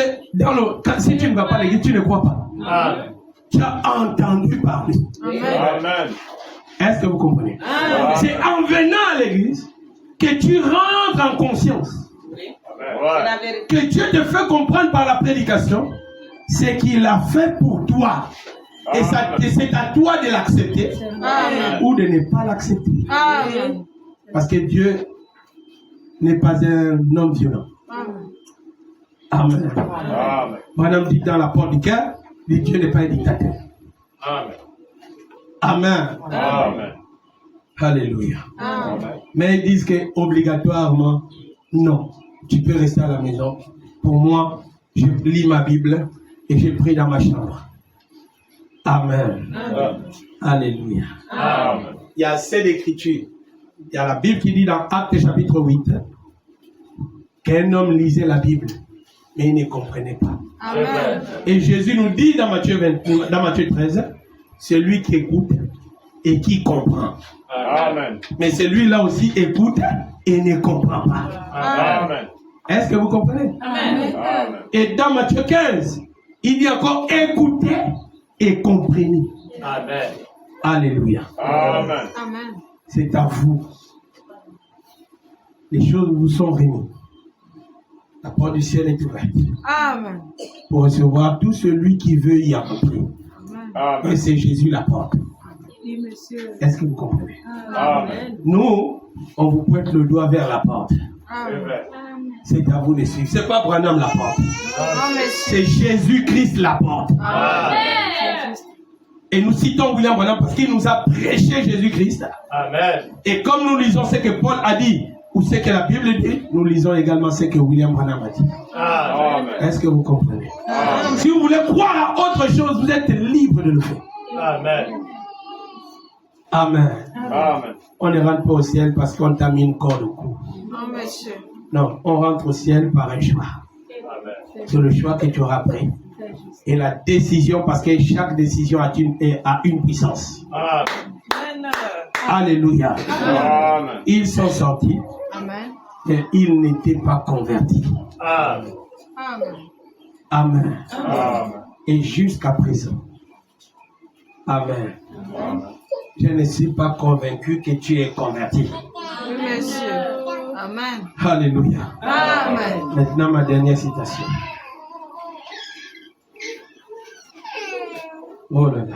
S1: si tu ne vas pas à l'église, tu ne crois pas.
S2: Amen.
S1: Tu as entendu parler.
S5: Amen.
S2: Amen.
S1: Est-ce que vous comprenez?
S2: Amen.
S1: C'est en venant à l'église que tu rentres en conscience.
S2: Ouais.
S4: La vérité.
S1: Que Dieu te fait comprendre par la prédication ce qu'il a fait pour toi. Et c'est à toi de l'accepter
S5: Amen.
S1: ou de ne pas l'accepter.
S5: Amen.
S1: Parce que Dieu n'est pas un homme violent.
S5: Amen.
S1: Amen.
S2: Amen.
S1: Madame dit dans la porte du cœur, dit Dieu n'est pas un dictateur.
S2: Amen.
S1: Amen.
S2: Amen.
S1: Alléluia.
S5: Amen.
S1: Mais ils disent que obligatoirement, non. Tu peux rester à la maison. Pour moi, je lis ma Bible et je prie dans ma chambre. Amen. Alléluia.
S2: Amen.
S1: Il y a cette écriture. Il y a la Bible qui dit dans Actes chapitre 8 qu'un homme lisait la Bible, mais il ne comprenait pas.
S5: Amen.
S1: Et Jésus nous dit dans Matthieu 13, celui qui écoute et qui comprend.
S2: Amen.
S1: Mais celui-là aussi écoute et ne comprend pas.
S2: Amen.
S1: Est-ce que vous comprenez?
S2: Amen.
S1: Et dans Matthieu 15, il dit encore écoutez et comprenez.
S2: Amen.
S1: Alléluia.
S2: Amen.
S1: C'est à vous. Les choses vous sont remises. La porte du ciel est ouverte.
S4: Amen.
S1: Pour recevoir tout celui qui veut y entrer.
S2: Amen.
S1: Et c'est Jésus la porte.
S4: Oui, monsieur.
S1: Est-ce que vous comprenez?
S2: Amen.
S1: Nous, on vous pointe le doigt vers la porte.
S4: Amen.
S1: C'est à vous de suivre. C'est pas Branham la porte.
S4: Non, monsieur.
S1: C'est Jésus-Christ la porte.
S2: Amen.
S1: Et nous citons William Branham parce qu'il nous a prêché Jésus-Christ.
S2: Amen.
S1: Et comme nous lisons ce que Paul a dit ou ce que la Bible dit, nous lisons également ce que William Branham a dit.
S2: Amen.
S1: Est-ce que vous comprenez?
S2: Amen.
S1: Si vous voulez croire à autre chose, vous êtes libre de le faire.
S2: Amen.
S1: Amen.
S2: Amen.
S1: On ne rentre pas au ciel parce qu'on t'a mis une corde au cou.
S4: Non, monsieur.
S1: Non, on rentre au ciel par un choix.
S2: Amen.
S1: C'est le choix que tu auras pris. Et la décision, parce que chaque décision a une puissance.
S2: Amen.
S1: Alléluia.
S2: Amen.
S1: Ils sont sortis,
S4: Amen.
S1: mais ils n'étaient pas convertis.
S2: Amen.
S4: Amen.
S1: Amen.
S2: Amen.
S1: Et jusqu'à présent. Amen. Je ne suis pas convaincu que tu es converti.
S4: Oui, monsieur. Amen.
S1: Alléluia.
S4: Amen.
S1: Maintenant, ma dernière citation. Oh là là.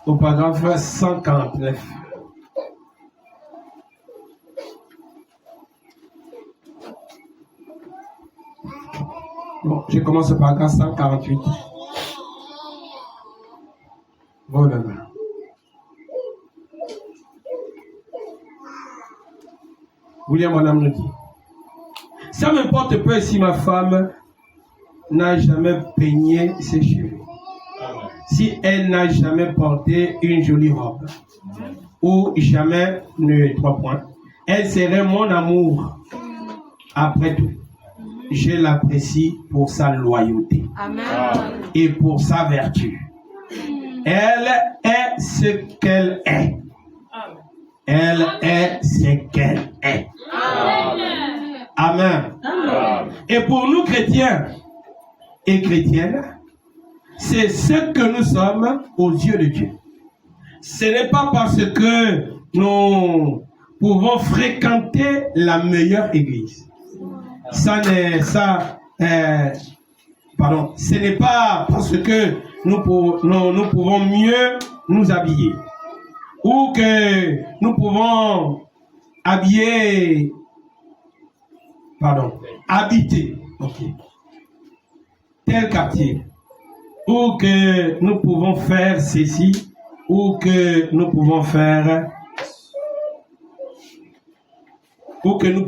S1: Au paragraphe 149. Bon, je commence au paragraphe 148. Oh là là. William Branham nous dit, ça m'importe peu si ma femme n'a jamais peigné ses cheveux, si elle n'a jamais porté une jolie robe, ou jamais ne 3 points, elle serait mon amour. Après tout, je l'apprécie pour sa loyauté
S4: Amen.
S1: et pour sa vertu. Elle est ce qu'elle est. Elle est ce qu'elle est. Amen.
S2: Amen.
S1: Et pour nous chrétiens et chrétiennes, c'est ce que nous sommes aux yeux de Dieu. Ce n'est pas parce que nous pouvons fréquenter la meilleure église. Ce n'est pas parce que nous pouvons mieux nous habiller ou que nous pouvons habiter, tel quartier, ou que nous pouvons faire ceci, ou que nous pouvons faire, ou que nous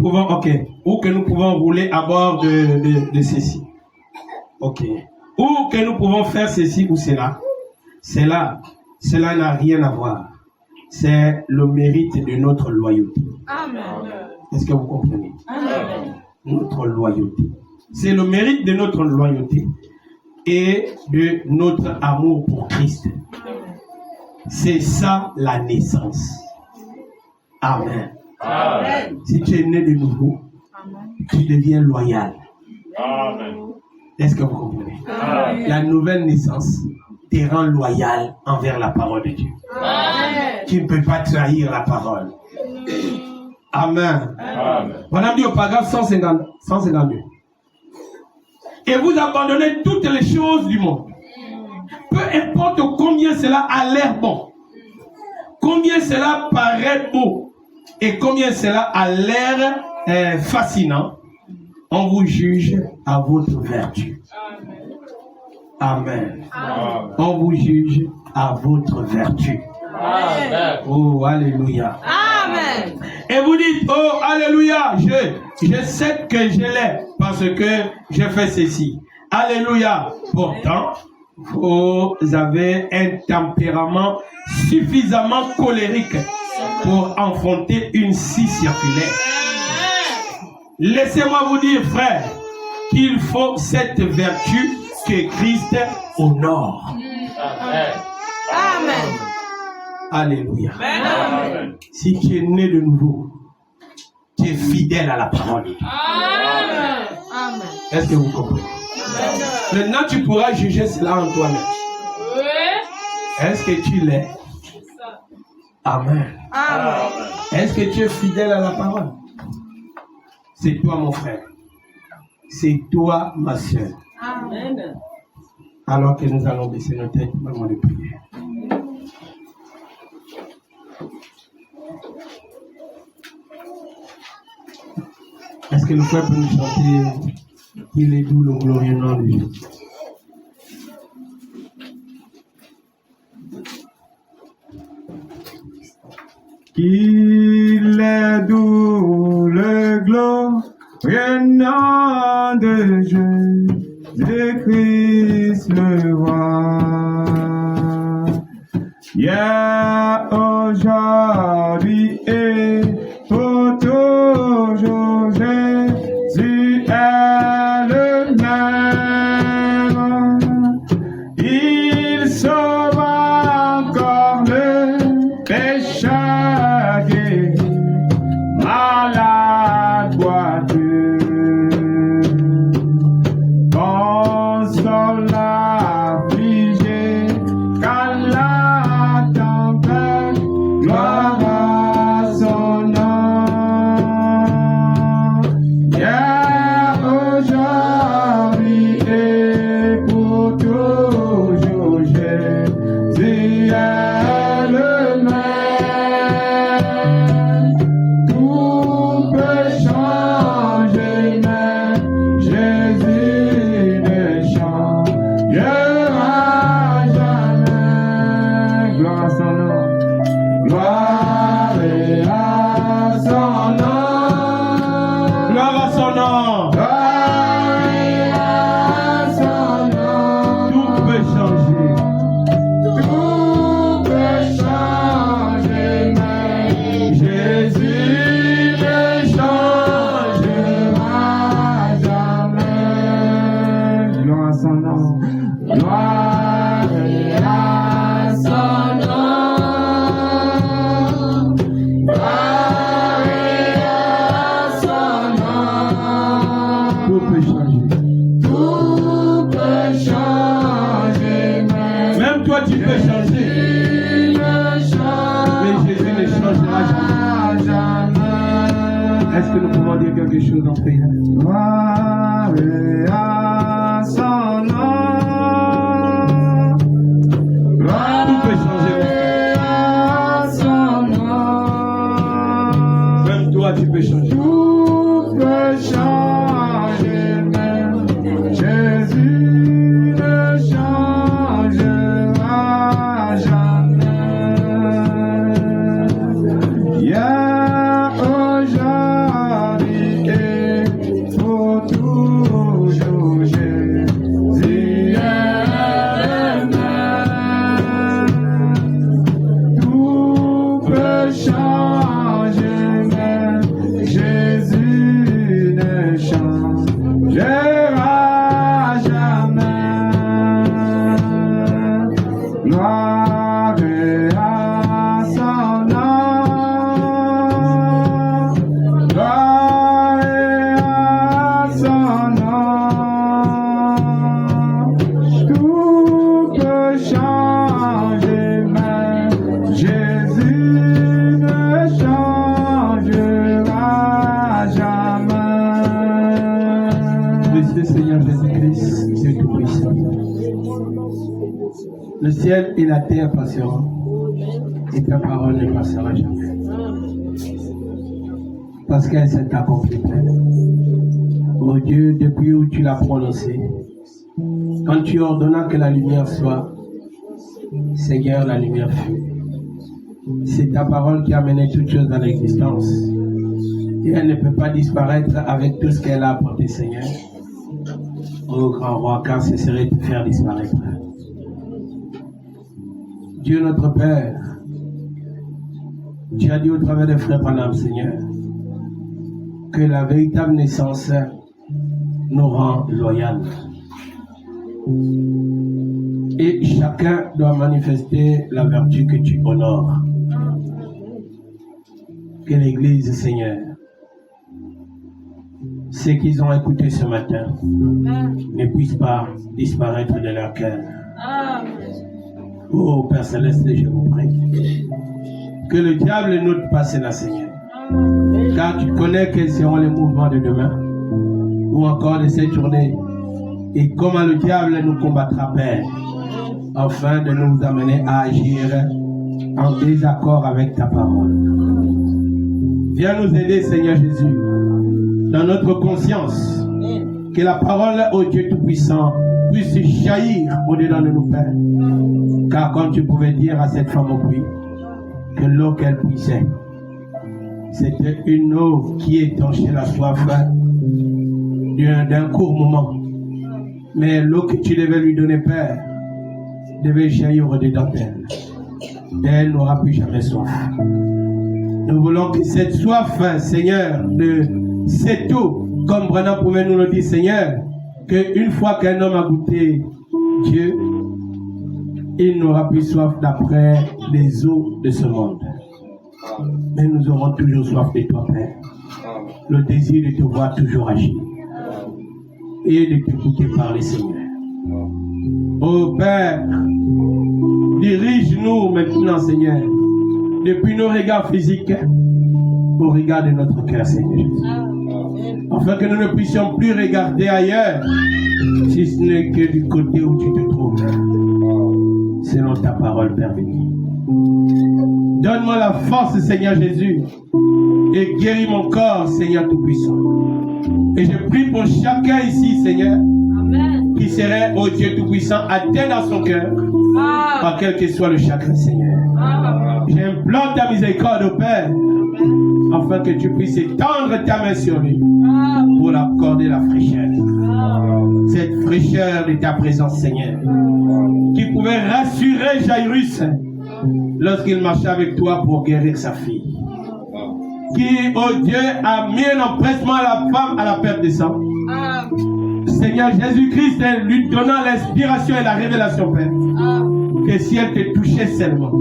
S1: pouvons rouler à bord de ceci, ou que nous pouvons faire ceci ou cela. Cela n'a rien à voir. C'est le mérite de notre loyauté.
S4: Amen.
S1: Est-ce que vous comprenez?
S2: Amen.
S1: Notre loyauté. C'est le mérite de notre loyauté et de notre amour pour Christ. C'est ça la naissance. Amen.
S2: Amen.
S1: Si tu es né de nouveau, tu deviens loyal.
S2: Amen.
S1: Est-ce que vous comprenez?
S2: Amen.
S1: La nouvelle naissance te rend loyal envers la parole de Dieu.
S4: Amen.
S1: Tu ne peux pas trahir la parole. Amen.
S2: Amen.
S1: Madame dit au paragraphe 152. Et vous abandonnez toutes les choses du monde. Peu importe combien cela a l'air bon, combien cela paraît beau, et combien cela a l'air fascinant, on vous juge à votre vertu. Amen.
S2: Amen.
S1: On vous juge à votre vertu.
S2: Amen.
S1: Oh, alléluia.
S4: Amen.
S1: Et vous dites, oh, alléluia, je sais que je l'ai parce que j'ai fait ceci. Alléluia. Pourtant, vous avez un tempérament suffisamment colérique pour affronter une scie circulaire. Laissez-moi vous dire, frère, qu'il faut cette vertu que Christ honore.
S2: Amen.
S4: Amen.
S1: Alléluia.
S2: Amen.
S1: Si tu es né de nouveau, tu es fidèle à la parole de Dieu.
S4: Amen.
S1: Est-ce que vous comprenez? Maintenant, tu pourras juger cela en toi-même. Est-ce que tu l'es? Amen.
S4: Amen.
S1: Est-ce que tu es fidèle à la parole? C'est toi, mon frère. C'est toi, ma soeur.
S4: Amen.
S1: Alors que nous allons baisser nos têtes, moment de prière. Est-ce que le frère peut nous chanter Il est doux le glorieux nom de Jésus? Il est doux le glorieux nom de Jésus-Christ le roi. Hier, aujourd'hui et pour toujours, Jésus est le même. Il sauve encore le pécheur guéri, malade boiteux. Console l'affligé, calme la tempête, gloire à son nom. Hier, aujourd'hui et pour toujours, Jésus est le même. Tout peut changer, mais Jésus ne changera jamais. Gloire à son nom. Gloire à son nom. Gloire à son nom. Gloire à son nom. Tout peut changer. Tout peut changer, mais Jésus ne changera jamais. Gloire à son nom. Gloire à son nom. Gloire à son nom. Tout peut changer. Tout peut changer, même toi tu peux changer. Mais Jésus ne changera jamais. Est-ce que nous pouvons dire quelque chose en prière? Gloire à son nom. Tout peut changer. Même toi tu peux changer. Tout peut changer, même Jésus ne changera jamais. Hier, aujourd'hui et pour toujours, Jésus est le même. Tout peut changer, mais Jésus ne changera jamais. Gloire à son nom. Gloire à son nom. Tout peut changer, mais Jésus ne changera jamais. Monsieur Seigneur Jésus-Christ, Dieu Tout-Puissant, le ciel et la terre passeront, et ta parole ne passera jamais. Parce qu'elle s'est accomplie. Oh Dieu, depuis où tu l'as prononcé, quand tu ordonnas que la lumière soit, Seigneur, la lumière fut. C'est ta parole qui a mené toutes choses à l'existence. Et elle ne peut pas disparaître avec tout ce qu'elle a apporté, Seigneur. Ô grand roi, car ce serait de faire disparaître. Dieu notre Père, tu as dit au travers des frères Panam, Seigneur, que la véritable naissance nous rend loyaux. Et chacun doit manifester la vertu que tu honores. que l'Église, Seigneur, ce qu'ils ont écouté ce matin, ne puisse pas disparaître de leur cœur. Oh Père Céleste, je vous prie. Que le diable n'ôte pas cela, Seigneur. Car tu connais quels seront les mouvements de demain ou encore de cette journée et comment le diable nous combattra, Père, afin de nous amener à agir en désaccord avec ta parole. Viens nous aider, Seigneur Jésus, dans notre conscience, que la parole, ô Dieu Tout-Puissant, puisse jaillir au-dedans de nous, Père. Car comme tu pouvais dire à cette femme au puits, que l'eau qu'elle puisait, c'était une eau qui étanchait la soif d'un court moment. Mais l'eau que tu devais lui donner, Père, devait jaillir au-dedans d'elle. Elle n'aura plus jamais soif. Nous voulons que cette soif, Seigneur, de cette eau, comme Branham pouvait nous le dire, Seigneur, qu'une fois qu'un homme a goûté Dieu, il n'aura plus soif d'après les eaux de ce monde. Mais nous aurons toujours soif de toi, Père. Le désir de te voir toujours agir. Et de t'écouter parler, Seigneur. Oh Père, dirige-nous maintenant, Seigneur, depuis nos regards physiques au regard de notre cœur, Seigneur Jésus. Afin que nous ne puissions plus regarder ailleurs, si ce n'est que du côté où tu te trouves, selon ta parole, Père béni. Donne-moi la force, Seigneur Jésus, et guéris mon corps, Seigneur Tout-Puissant. Et je prie pour chacun ici, Seigneur, qui serait, ô Dieu Tout-Puissant, atteint dans son cœur, par quel que soit le chacun, Seigneur. J'implore ta miséricorde au Père, afin que tu puisses étendre ta main sur lui, pour l'accorder la fraîcheur. Cette fraîcheur de ta présence, Seigneur, qui pouvait rassurer Jairus lorsqu'il marchait avec toi pour guérir sa fille. Qui, oh Dieu, a mis un empressement à la femme à la perte de sang. Seigneur Jésus-Christ, lui donnant l'inspiration et la révélation, Père, que si elle te touchait seulement,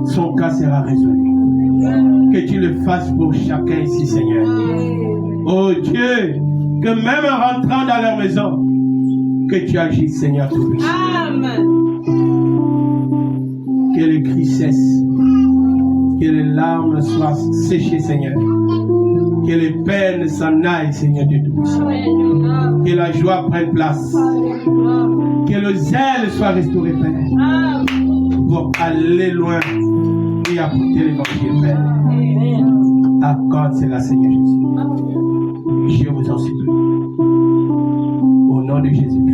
S1: son cas sera résolu. Que tu le fasses pour chacun ici, Seigneur. Oh Dieu, que même en rentrant dans leur maison, que tu agisses, Seigneur Tout-Puissant. Que les cris cessent, que les larmes soient séchées, Seigneur. Que les peines s'en aillent, Seigneur Dieu Tout-Puissant. Que la joie prenne place. Que le zèle soit restauré, Père. Pour aller loin et apporter l'évangile, Père. Accorde cela, Seigneur Jésus. Je vous en supplie. Au nom de Jésus.